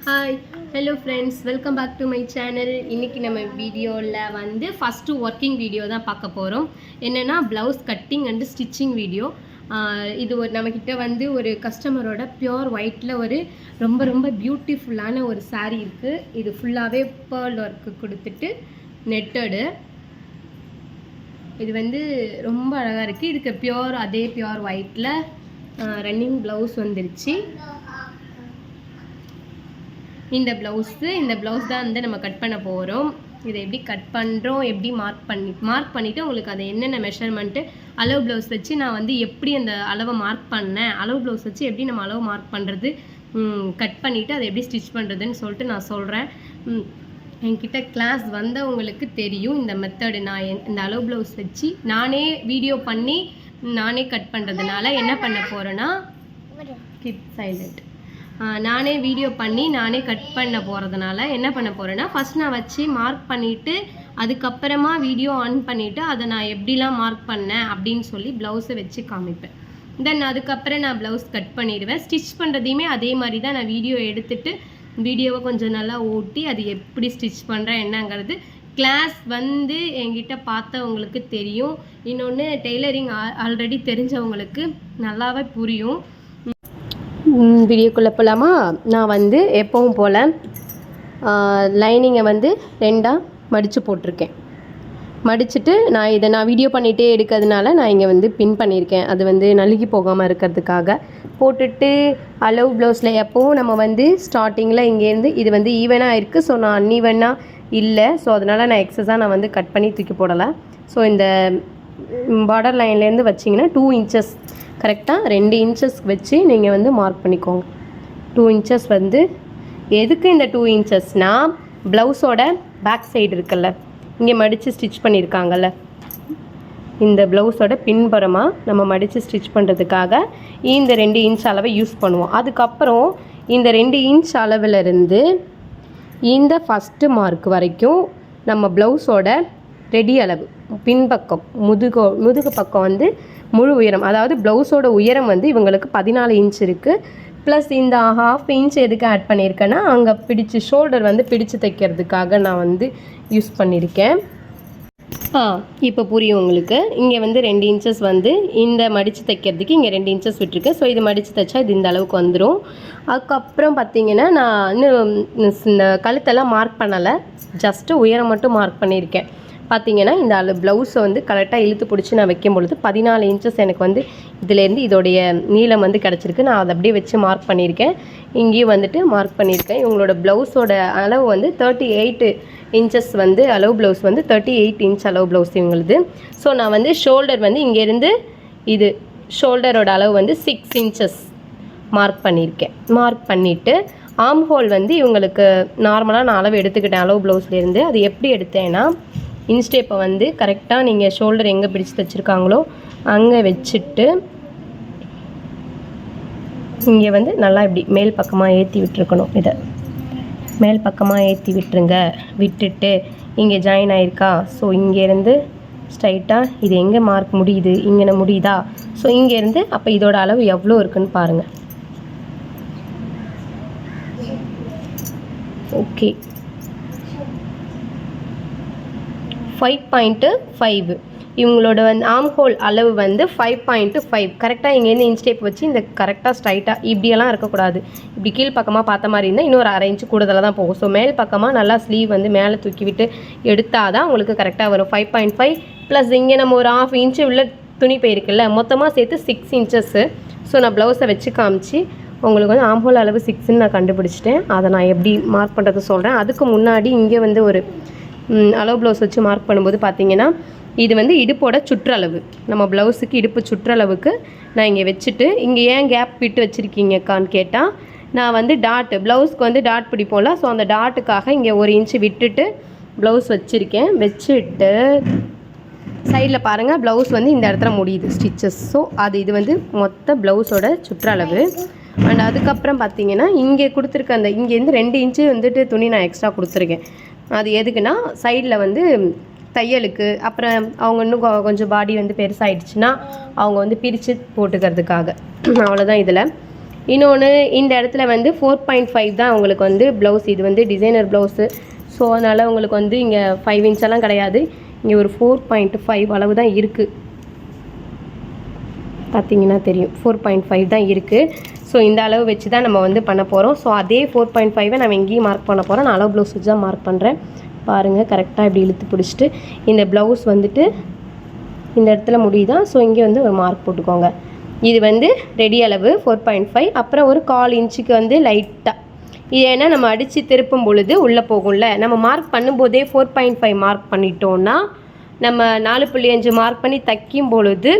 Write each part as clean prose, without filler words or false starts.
Hi hello friends, welcome back to my channel. இன்றைக்கி நம்ம வீடியோவில் வந்து ஃபஸ்ட்டு ஒர்க்கிங் வீடியோ தான் பார்க்க போகிறோம். என்னென்னா blouse cutting and stitching video. இது ஒரு நம்மக்கிட்ட வந்து ஒரு கஸ்டமரோட பியோர் ஒயிட்டில் ஒரு ரொம்ப ரொம்ப பியூட்டிஃபுல்லான ஒரு சாரீ இருக்குது. இது ஃபுல்லாகவே பேர்ல் ஒர்க்கு கொடுத்துட்டு நெட்டடு. இது வந்து ரொம்ப அழகாக இருக்குது. இதுக்கு பியோர் அதே பியோர் ஒயிட்டில் ரன்னிங் ப்ளவுஸ் வந்துருச்சு. இந்த ப்ளவுஸ் தான் வந்து நம்ம கட் பண்ண போகிறோம். இதை எப்படி கட் பண்ணுறோம், எப்படி மார்க் பண்ணிவிட்டு உங்களுக்கு அதை என்னென்ன மெஷர்மெண்ட்டு அளவு ப்ளவுஸ் வச்சு நான் வந்து எப்படி அந்த அளவை மார்க் பண்ணேன், அளவு ப்ளவுஸ் வச்சு எப்படி நம்ம அளவு மார்க் பண்ணுறது, கட் பண்ணிவிட்டு அதை எப்படி ஸ்டிச் பண்ணுறதுன்னு சொல்லிட்டு நான் சொல்கிறேன். என்கிட்ட கிளாஸ் வந்தவங்களுக்கு தெரியும் இந்த மெத்தடு. நான் இந்த அளவு ப்ளவுஸ் வச்சு நானே வீடியோ பண்ணி நானே கட் பண்ணுறதுனால என்ன பண்ண போகிறேன்னா, கீப் சைலண்ட். நானே வீடியோ பண்ணி நானே கட் பண்ண போகிறதுனால என்ன பண்ண போகிறேன்னா, ஃபஸ்ட் நான் வச்சு மார்க் பண்ணிவிட்டு அதுக்கப்புறமா வீடியோ ஆன் பண்ணிவிட்டு அதை நான் எப்படிலாம் மார்க் பண்ணேன் அப்படின்னு சொல்லி ப்ளவுஸை வச்சு காமிப்பேன். தென் அதுக்கப்புறம் நான் ப்ளவுஸ் கட் பண்ணிடுவேன். ஸ்டிச் பண்ணுறதையுமே அதே மாதிரி தான் நான் வீடியோ எடுத்துகிட்டு வீடியோவை கொஞ்சம் நல்லா ஓட்டி அது எப்படி ஸ்டிச் பண்ணுறேன் என்னங்கிறது கிளாஸ் வந்து என்கிட்ட பார்த்தவங்களுக்கு தெரியும். இன்னொன்று டெய்லரிங் ஆல்ரெடி தெரிஞ்சவங்களுக்கு நல்லாவே புரியும். வீடியோக்குள்ளே போகலாமா? நான் வந்து எப்பவும் போல் லைனிங்கை வந்து 2ஆக மடித்து போட்டிருக்கேன். மடிச்சுட்டு நான் வீடியோ பண்ணிகிட்டே எடுக்கிறதுனால நான் இங்கே வந்து பின் பண்ணியிருக்கேன். அது வந்து நழுகி போகாமல் இருக்கிறதுக்காக போட்டுட்டு அளவு ப்ளவுஸில் எப்போவும் நம்ம வந்து ஸ்டார்டிங்கில் இங்கேருந்து இது வந்து ஈவனாக இருக்குது. ஸோ நான் அன்ஈவனாக இல்லை. ஸோ அதனால் நான் எக்ஸஸாக நான் வந்து கட் பண்ணி தூக்கி போடலை. ஸோ இந்த பார்டர் லைன்லேருந்து வச்சிங்கன்னா 2 இன்ச்சஸ் கரெக்டாக 2 இன்ச்சஸ் வச்சு நீங்கள் வந்து மார்க் பண்ணிக்கோங்க. 2 இன்ச்சஸ் வந்து எதுக்கு இந்த 2 இன்ச்சஸ்னால், ப்ளவுஸோட பேக் சைடு இருக்குல்ல, இங்கே மடித்து ஸ்டிச் பண்ணியிருக்காங்கல்ல, இந்த ப்ளவுஸோட பின்புறமாக நம்ம மடித்து ஸ்டிச் பண்ணுறதுக்காக இந்த 2 இன்ச் அளவை யூஸ் பண்ணுவோம். அதுக்கப்புறம் இந்த 2 இன்ச் அளவிலிருந்து இந்த ஃபஸ்ட்டு மார்க் வரைக்கும் நம்ம ப்ளவுஸோட ரெடி அளவு பின்பக்கம் முதுகு பக்கம் வந்து முழு உயரம், அதாவது ப்ளவுஸோட உயரம் வந்து இவங்களுக்கு 14 இன்ச் இருக்குது. ப்ளஸ் இந்த 1/2 இன்ச் எதுக்கு ஆட் பண்ணியிருக்கேன்னா, அங்கே பிடிச்சி ஷோல்டர் வந்து பிடிச்சு தைக்கிறதுக்காக நான் வந்து யூஸ் பண்ணியிருக்கேன். இப்போ புரியும் உங்களுக்கு. இங்கே வந்து 2 இன்ச்சஸ் வந்து இந்த மடித்து தைக்கிறதுக்கு இங்கே 2 இன்ச்சஸ் விட்டுருக்கு. ஸோ இது மடித்து தைச்சா இது இந்த அளவுக்கு வந்துடும். அதுக்கப்புறம் பார்த்திங்கன்னா நான் இன்னும் இந்த கழுத்தெல்லாம் மார்க் பண்ணலை, ஜஸ்ட்டு உயரம் மட்டும் மார்க் பண்ணியிருக்கேன். பார்த்திங்கன்னா இந்த ப்ளவுஸை வந்து கரெக்டாக இழுத்து பிடிச்சி நான் வைக்கும் பொழுது 14 இன்ச்சஸ் எனக்கு வந்து இதிலேருந்து இதோடைய நீளம் வந்து கிடச்சிருக்கு. நான் அதை அப்படியே வச்சு மார்க் பண்ணியிருக்கேன். இங்கேயும் வந்துட்டு மார்க் பண்ணியிருக்கேன். இவங்களோட ப்ளவுஸோட அளவு வந்து 38 இன்ச்சஸ் வந்து அளவு ப்ளவுஸ் வந்து 38 இன்ச் அளவு ப்ளவுஸ் இவங்களுது. ஸோ நான் வந்து ஷோல்டர் வந்து இங்கேருந்து இது ஷோல்டரோட அளவு வந்து 6 இன்ச்சஸ் மார்க் பண்ணியிருக்கேன். மார்க் பண்ணிவிட்டு ஆர்ம் ஹோல் வந்து இவங்களுக்கு நார்மலாக நான் அளவு எடுத்துக்கிட்டேன் அளவு ப்ளவுஸ்லேருந்து. அது எப்படி எடுத்தேன்னா, இன்ஸ்டேப்பை வந்து கரெக்டாக நீங்கள் ஷோல்டர் எங்கே பிடிச்சி தைச்சிருக்காங்களோ அங்கே வச்சுட்டு இங்கே வந்து நல்லா இப்படி மேல் பக்கமாக ஏற்றி விட்டுருக்கணும். இதை மேல் பக்கமாக ஏற்றி விட்டுருங்க. விட்டுட்டு இங்கே ஜாயின் ஆகிருக்கா, ஸோ இங்கேருந்து ஸ்ட்ரைட்டாக இது எங்கே மார்க் முடியுது, இங்கே முடியுதா, ஸோ இங்கேருந்து அப்போ இதோட அளவு எவ்வளோ இருக்குன்னு பாருங்கள். ஓகே, 5.5 இவங்களோட வந்து ஆர்ம் ஹோல் அளவு வந்து 5.5. கரெக்டாக இங்கேருந்து இன்ஸ்டேப் வச்சு இந்த கரெக்டாக ஸ்ட்ரைட்டாக இப்படியெல்லாம் இருக்கக்கூடாது. இப்படி கீழ் பக்கமாக பார்த்த மாதிரி இருந்தால் இன்னொரு 1/2 இன்ச்சு கூடுதலாக தான் போகும். ஸோ மேல் பக்கமாக நல்லா ஸ்லீவ் வந்து மேலே தூக்கி விட்டு எடுத்தால் தான் உங்களுக்கு கரெக்டாக வரும். 5.5 ப்ளஸ் இங்கே நம்ம ஒரு 1/2 இன்ச்சு உள்ள துணி போயிருக்குல்ல, மொத்தமாக சேர்த்து 6 இன்ச்சஸ்ஸு. ஸோ நான் ப்ளவுஸை வச்சு காமிச்சு உங்களுக்கு வந்து ஆர்ம் ஹோல் அளவு 6ன்னு நான் கண்டுபிடிச்சிட்டேன். அதை நான் எப்படி மார்க் பண்ணுறது சொல்கிறேன். அதுக்கு முன்னாடி இங்கே வந்து ஒரு அளவு ப்ளவுஸ் வச்சு மார்க் பண்ணும்போது பார்த்திங்கன்னா, இது வந்து இடுப்போட சுற்றளவு, நம்ம ப்ளவுஸுக்கு இடுப்பு சுற்றளவுக்கு நான் இங்கே வச்சுட்டு, இங்கே ஏன் கேப் விட்டு வச்சுருக்கீங்கக்கான்னு கேட்டால், நான் வந்து ப்ளவுஸ்க்கு வந்து டாட் பிடிப்போம்ல, ஸோ அந்த டாட்டுக்காக இங்கே 1 இன்ச்சு விட்டுட்டு ப்ளவுஸ் வச்சுருக்கேன். வச்சுட்டு சைடில் பாருங்கள், ப்ளவுஸ் வந்து இந்த இடத்துல முடியுது ஸ்டிச்சஸ். ஸோ இது வந்து மொத்த ப்ளவுஸோட சுற்றளவு. அண்ட் அதுக்கப்புறம் பார்த்திங்கன்னா இங்கே கொடுத்துருக்க அந்த இங்கேருந்து 2 இன்ச்சு வந்துட்டு துணி நான் எக்ஸ்ட்ரா கொடுத்துருக்கேன். அது எதுக்குன்னா, சைடில் வந்து தையலுக்கு, அப்புறம் அவங்க இன்னும் கொஞ்சம் பாடி வந்து பெருசாகிடுச்சுன்னா அவங்க வந்து பிரித்து போட்டுக்கிறதுக்காக. அவ்வளோதான். இதில் இன்னொன்று இந்த இடத்துல வந்து 4.5 தான் உங்களுக்கு வந்து ப்ளவுஸ். இது வந்து டிசைனர் ப்ளவுஸு. ஸோ அதனால் உங்களுக்கு வந்து இங்கே 5 இன்ச்செல்லாம் கிடையாது, இங்கே ஒரு 4.5 அளவு தான் இருக்குது. பார்த்தீங்கன்னா தெரியும் 4.5 தான் இருக்குது. ஸோ இந்த அளவு வச்சு தான் நம்ம வந்து பண்ண போகிறோம். ஸோ அதே 4.5 நம்ம எங்கேயும் மார்க் பண்ண போகிறோம். நான் அளவு ப்ளவுஸ் வச்சு தான் மார்க் பண்ணுறேன். பாருங்கள், கரெக்டாக இப்படி இழுத்து பிடிச்சிட்டு இந்த ப்ளவுஸ் வந்துட்டு இந்த இடத்துல முடியுதான். ஸோ இங்கே வந்து ஒரு மார்க் போட்டுக்கோங்க. இது வந்து ரெடி அளவு 4.5. அப்புறம் ஒரு 1/4 இன்ச்சுக்கு வந்து லைட்டாக இது ஏன்னா நம்ம அடித்து திருப்பும் பொழுது உள்ளே போகும்ல. நம்ம மார்க் பண்ணும்போதே 4.5 மார்க் பண்ணிட்டோன்னா நம்ம 4.5 மார்க் பண்ணி தைக்கும் பொழுது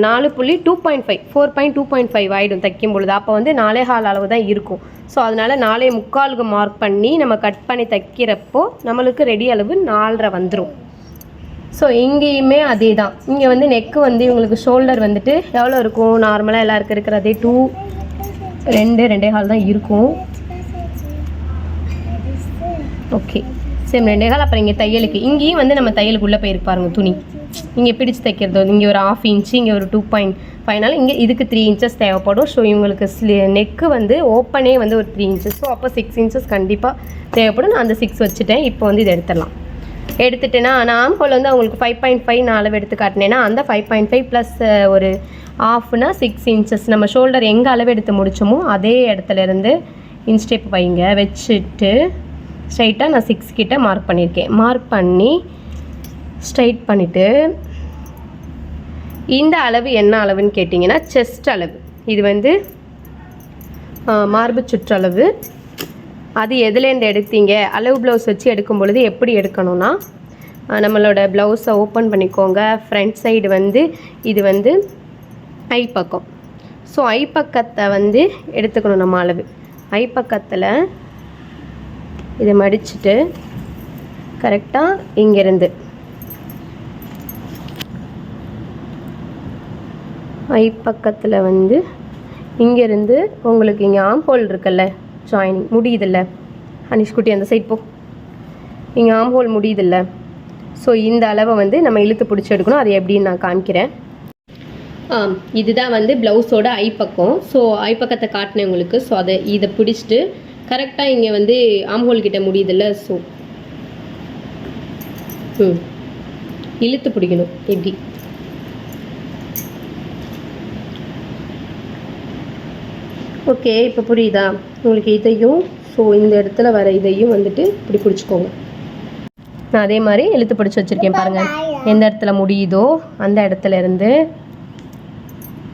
4.2.5 4.2.5 ஆகிடும் தைக்கும் பொழுது. அப்போ வந்து 4.25 அளவு தான் இருக்கும். ஸோ அதனால் 4.25க்கு மார்க் பண்ணி நம்ம கட் பண்ணி தைக்கிறப்போ நம்மளுக்கு ரெடி அளவு 4.5 வந்துடும். ஸோ இங்கேயுமே அதே தான். இங்கே வந்து நெக்கு வந்து இவங்களுக்கு ஷோல்டர் வந்துட்டு எவ்வளோ இருக்கும், நார்மலாக எல்லாருக்கும் இருக்கிறதே 2.25 தான் இருக்கும். Okay, same 2.25. அப்புறம் இங்கே தையலுக்கு இங்கேயும் வந்து நம்ம தையலுக்கு உள்ளே போயிருக்கு பாருங்க துணி. இங்கே பிடிச்சி தைக்கிறது இங்கே ஒரு 1/2 இன்ச்சு, இங்கே ஒரு 2.5, இங்கே இதுக்கு 3 இன்ச்சஸ் தேவைப்படும். ஸோ இவங்களுக்கு நெக்கு வந்து ஓப்பனே வந்து ஒரு 3 இன்ச்சஸ். ஸோ அப்போ 6 இன்ச்சஸ் கண்டிப்பாக தேவைப்படும். நான் அந்த 6 வச்சுட்டேன். இப்போ வந்து இதை எடுத்துட்டேன்னா நான் ஆம்ஹோல் வந்து அவங்களுக்கு 5.5 நான் அளவு எடுத்து காட்டினேன்னா அந்த 5.5 ப்ளஸ் ஒரு 1/2னா 6 இன்ச்சஸ். நம்ம ஷோல்டர் எங்கே அளவு எடுத்து முடிச்சோமோ அதே இடத்துலேருந்து இன்ஸ்டெப் வைங்க. வச்சுட்டு ஸ்ட்ரைட்டாக நான் 6 கிட்ட மார்க் பண்ணியிருக்கேன். மார்க் பண்ணி ஸ்ட்ரைட் பண்ணிவிட்டு இந்த அளவு என்ன அளவுன்னு கேட்டிங்கன்னா செஸ்ட் அளவு. இது வந்து மார்பு சுற்றளவு. அது எதுலேருந்து எடுத்தீங்க, அளவு ப்ளவுஸ் வச்சு எடுக்கும் பொழுது எப்படி எடுக்கணும்னா நம்மளோட ப்ளவுஸை ஓப்பன் பண்ணிக்கோங்க. ஃப்ரண்ட் சைடு வந்து இது வந்து ஐ பக்கம். ஸோ ஐ பக்கத்தை வந்து எடுத்துக்கணும் நம்ம அளவு. ஐ பக்கத்தில் இதை மடிச்சுட்டு கரெக்டாக இங்கேருந்து ஐ பக்கத்தில் வந்து இங்கேருந்து உங்களுக்கு இங்கே ஆம்ஹோல் இருக்குல்ல, ஜாயினிங் முடியுதில்ல, அனிஷ்குட்டி அந்த சைட் போ, இங்கே ஆம்ஹோல் முடியுதில்ல. ஸோ இந்த அளவை வந்து நம்ம இழுத்து பிடிச்சி எடுக்கணும். அது எப்படின்னு நான் காமிக்கிறேன். இதுதான் வந்து ப்ளவுஸோட ஐ பக்கம். ஸோ ஐ பக்கத்தை காட்டினேன் உங்களுக்கு. ஸோ இதை பிடிச்சிட்டு கரெக்டாக இங்கே வந்து ஆம்ஹோல் கிட்ட முடியுதில்ல. ஸோ இழுத்து பிடிக்கணும் இப்படி. ஓகே, இப்போ புரியுதா உங்களுக்கு இதையும்? ஸோ இந்த இடத்துல வர இதையும் வந்துட்டு இப்படி பிடிச்சிக்கோங்க. நான் அதே மாதிரி இழுத்து பிடிச்சி வச்சுருக்கேன் பாருங்கள். எந்த இடத்துல முடியுதோ அந்த இடத்துல இருந்து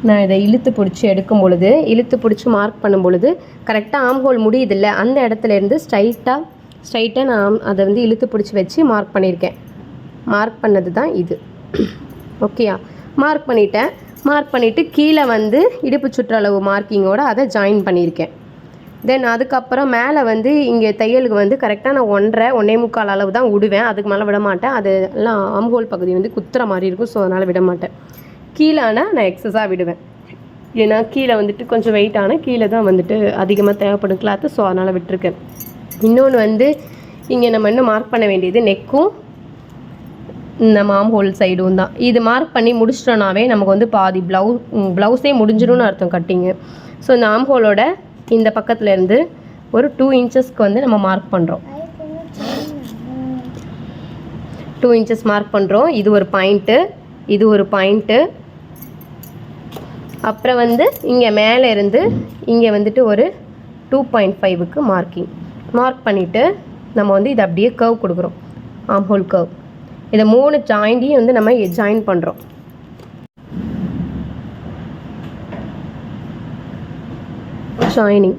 நான் இதை இழுத்து பிடிச்சி எடுக்கும் பொழுது, இழுத்து பிடிச்சி மார்க் பண்ணும் பொழுது கரெக்டாக ஆம்ஹோல் முடியுதில்ல, அந்த இடத்துல இருந்து ஸ்ட்ரைட்டாக நான் அதை வந்து இழுத்து பிடிச்சி வச்சு மார்க் பண்ணியிருக்கேன். மார்க் பண்ணது தான் இது. ஓகேயா? மார்க் பண்ணிட்டேன். மார்க் பண்ணிவிட்டு கீழே வந்து இடுப்பு சுற்றளவு மார்க்கிங்கோடு அதை ஜாயின் பண்ணியிருக்கேன். தென் அதுக்கப்புறம் மேலே வந்து இங்கே தையலுக்கு வந்து கரெக்டாக நான் 1.25 அளவு தான் விடுவேன். அதுக்கு மேலே விட மாட்டேன். அது எல்லாம் ஆம்ஹோல் பகுதி வந்து குத்துற மாதிரி இருக்கும். ஸோ அதனால் விட மாட்டேன். கீழேனா நான் எக்ஸஸாக விடுவேன். ஏன்னா கீழே வந்துட்டு கொஞ்சம் வெயிட்டான கீழே தான் வந்துட்டு அதிகமாக தேவைப்படும் கிளாத்து. ஸோ அதனால் விட்டுருக்கேன். இன்னொன்று வந்து இங்கே நம்ம இன்னும் மார்க் பண்ண வேண்டியது நெக்கும் நம்ம ஆம்ஹோல் சைடும் தான். இது மார்க் பண்ணி முடிச்சிட்டோன்னாவே நமக்கு வந்து பாதி ப்ளவுஸே முடிஞ்சிடும்னு அர்த்தம் கட்டிங்கு. ஸோ இந்த ஆம்ஹோலோட இந்த பக்கத்தில் இருந்து ஒரு 2 இன்ச்சஸ்க்கு வந்து நம்ம மார்க் பண்ணுறோம். 2 இன்ச்சஸ் மார்க் பண்ணுறோம். இது ஒரு பாயிண்ட்டு, இது ஒரு பாயிண்ட்டு. அப்புறம் வந்து இங்கே மேலே இருந்து இங்கே வந்துட்டு ஒரு 2.5க்கு மார்க் பண்ணிவிட்டு நம்ம வந்து இதை அப்படியே கர்வ் கொடுக்குறோம். Armhole curve. இதை 3 ஜாயிண்டையும் வந்து நம்ம ஜாயின் பண்ணுறோம். ஜாயினிங்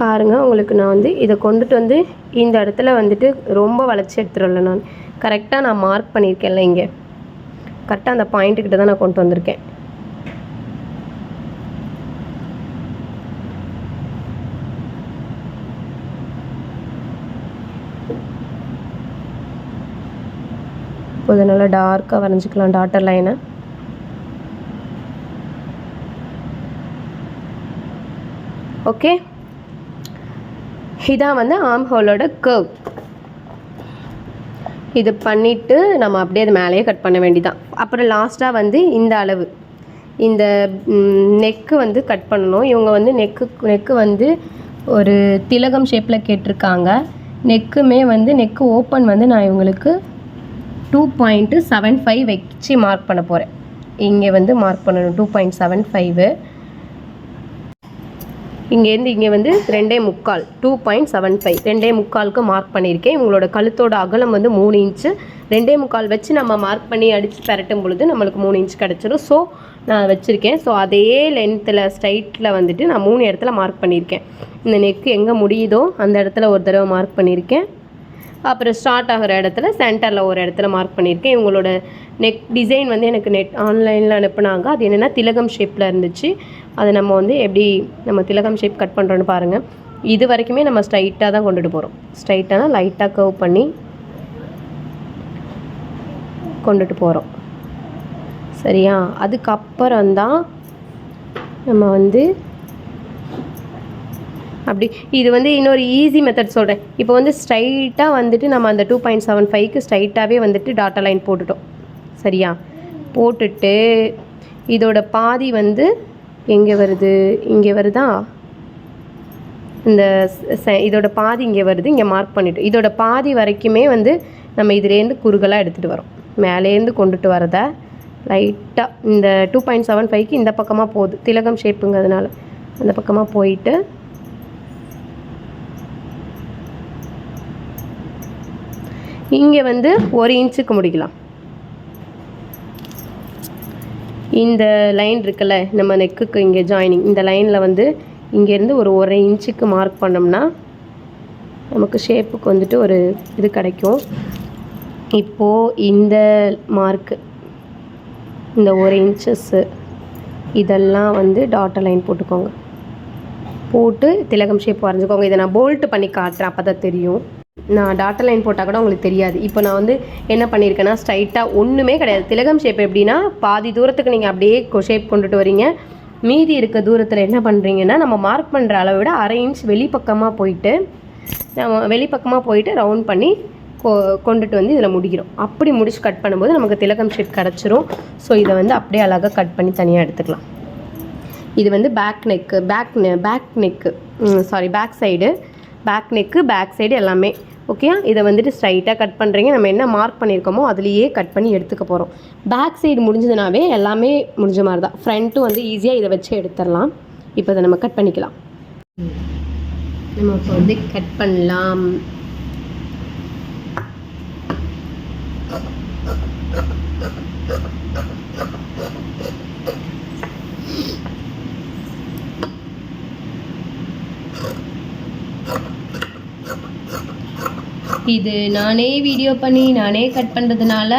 பாருங்கள். உங்களுக்கு நான் வந்து இதை கொண்டுட்டு வந்து இந்த இடத்துல வந்துட்டு ரொம்ப வளைச்சி எடுத்துடல. நான் கரெக்டாக நான் மார்க் பண்ணியிருக்கேன்ல, இங்கே கரெக்டாக அந்த பாயிண்ட்டுக்கிட்ட தான் நான் கொண்டு வந்திருக்கேன். இப்போ நல்லா டார்க்காக வரைஞ்சிக்கலாம் டாட்டர் லைனை. ஓகே, இதான் வந்து ஆர்ம் ஹோலோட கர்வ். இது பண்ணிவிட்டு நம்ம அப்படியே அது மேலேயே கட் பண்ண வேண்டியதான். அப்புறம் லாஸ்ட்டாக வந்து இந்த அளவு இந்த நெக்கு வந்து கட் பண்ணணும். இவங்க வந்து நெக்கு வந்து ஒரு திலகம் ஷேப்பில் கேட்டிருக்காங்க. நெக்குமே வந்து நெக்கு ஓப்பன் வந்து நான் இவங்களுக்கு 2.75 வச்சு மார்க் பண்ண போகிறேன். இங்கே வந்து மார்க் பண்ணணும் 2.75. இங்கேருந்து இங்கே வந்து 2.25 2.75 2.25க்கு மார்க் பண்ணியிருக்கேன். இவங்களோட கழுத்தோட அகலம் வந்து 3 இன்ச்சு. 2.25 வச்சு நம்ம மார்க் பண்ணி அடித்து பரட்டும் பொழுது நம்மளுக்கு 3 இன்ச் கிடச்சிடும். ஸோ நான் வச்சுருக்கேன். ஸோ அதே லென்த்தில் ஸ்ட்ரைட்டில் வந்துட்டு நான் 3 இடத்துல மார்க் பண்ணியிருக்கேன். இந்த நெக்கு எங்கே முடியுதோ அந்த இடத்துல ஒரு தடவை மார்க் பண்ணியிருக்கேன். அப்புறம் ஸ்டார்ட் ஆகிற இடத்துல சென்டரில் ஒரு இடத்துல மார்க் பண்ணியிருக்கேன். இவங்களோட நெக் டிசைன் வந்து எனக்கு ஆன்லைனில் அனுப்புனாங்க. அது என்னென்னா திலகம் ஷேப்பில் இருந்துச்சு. அதை நம்ம வந்து எப்படி நம்ம திலகம் ஷேப் கட் பண்ணுறோன்னு பாருங்கள். இது வரைக்குமே நம்ம ஸ்ட்ரைட்டாக தான் கொண்டுட்டு போகிறோம். ஸ்ட்ரைட்டாக லைட்டாக கர்வ் பண்ணி கொண்டுட்டு போகிறோம். சரியா? அதுக்கப்புறம்தான் நம்ம வந்து அப்படி இது வந்து இன்னொரு ஈஸி மெத்தட் சொல்கிறேன். இப்போ வந்து ஸ்ட்ரைட்டாக வந்துட்டு நம்ம அந்த 2.75க்கு ஸ்ட்ரைட்டாகவே வந்துட்டு டாட்டா லைன் போட்டுட்டோம். சரியா? போட்டுட்டு இதோட பாதி வந்து எங்கே வருது? இங்கே வருதா? இந்த இதோட பாதி இங்கே வருது. இங்கே மார்க் பண்ணிவிட்டோம். இதோட பாதி வரைக்குமே வந்து நம்ம இதுலேருந்து குறுகலாக எடுத்துகிட்டு வரோம். மேலேருந்து கொண்டுட்டு வரதை லைட்டாக இந்த 2.75க்கு இந்த பக்கமாக போகுது. திலகம் ஷேப்புங்கிறதுனால அந்த பக்கமாக போயிட்டு இங்கே வந்து 1 இன்ச்சுக்கு முடிக்கலாம். இந்த லைன் இருக்குல்ல நம்ம நெக்குக்கு இங்கே ஜாயினிங், இந்த லைனில் வந்து இங்கேருந்து ஒரு 1 இன்ச்சுக்கு மார்க் பண்ணோம்னா நமக்கு ஷேப்புக்கு வந்துட்டு ஒரு இது கிடைக்கும். இப்போது இந்த மார்க்கு இந்த 1 இன்ச்சஸ்ஸு இதெல்லாம் வந்து டாட்டா லைன் போட்டுக்கோங்க. போட்டு திலகம் ஷேப் வரைஞ்சிக்கோங்க. இதை நான் போல்ட்டு பண்ணி காட்டுறேன், அப்போ தான் தெரியும். நான் டாட்டா லைன் போட்டால் கூட உங்களுக்கு தெரியாது. இப்போ நான் வந்து என்ன பண்ணியிருக்கேன்னா ஸ்ட்ரைட்டாக ஒன்றுமே கிடையாது. திலகம் ஷேப் எப்படின்னா பாதி தூரத்துக்கு நீங்கள் அப்படியே ஷேப் கொண்டுட்டு வரீங்க. மீதி இருக்க தூரத்தில் என்ன பண்ணுறீங்கன்னா நம்ம மார்க் பண்ணுற அளவை விட 1/2 இன்ச் வெளிப்பக்கமாக போயிட்டு ரவுண்ட் பண்ணி கொண்டுட்டு வந்து இதில் முடிக்கிறோம். அப்படி முடிச்சு கட் பண்ணும்போது நமக்கு திலகம் ஷேப் கிடச்சிரும். ஸோ இதை வந்து அப்படியே அழகாக கட் பண்ணி தனியாக எடுத்துக்கலாம். இது வந்து பேக் நெக்கு பேக் சைடு எல்லாமே ஓகே. இதை வந்துட்டு ஸ்ட்ரைட்டாக கட் பண்ணுறீங்க. நம்ம என்ன மார்க் பண்ணியிருக்கோமோ அதுலேயே கட் பண்ணி எடுத்துக்க போகிறோம். பேக் சைடு முடிஞ்சதுனாவே எல்லாமே முடிஞ்ச மாதிரி தான். ஃப்ரண்ட்டும் வந்து ஈஸியாக இதை வச்சு எடுத்துடலாம். இப்போ இதை நம்ம கட் பண்ணிக்கலாம். நம்ம இப்போ வந்து கட் பண்ணலாம். இது நானே வீடியோ பண்ணி நானே கட் பண்ணுறதுனால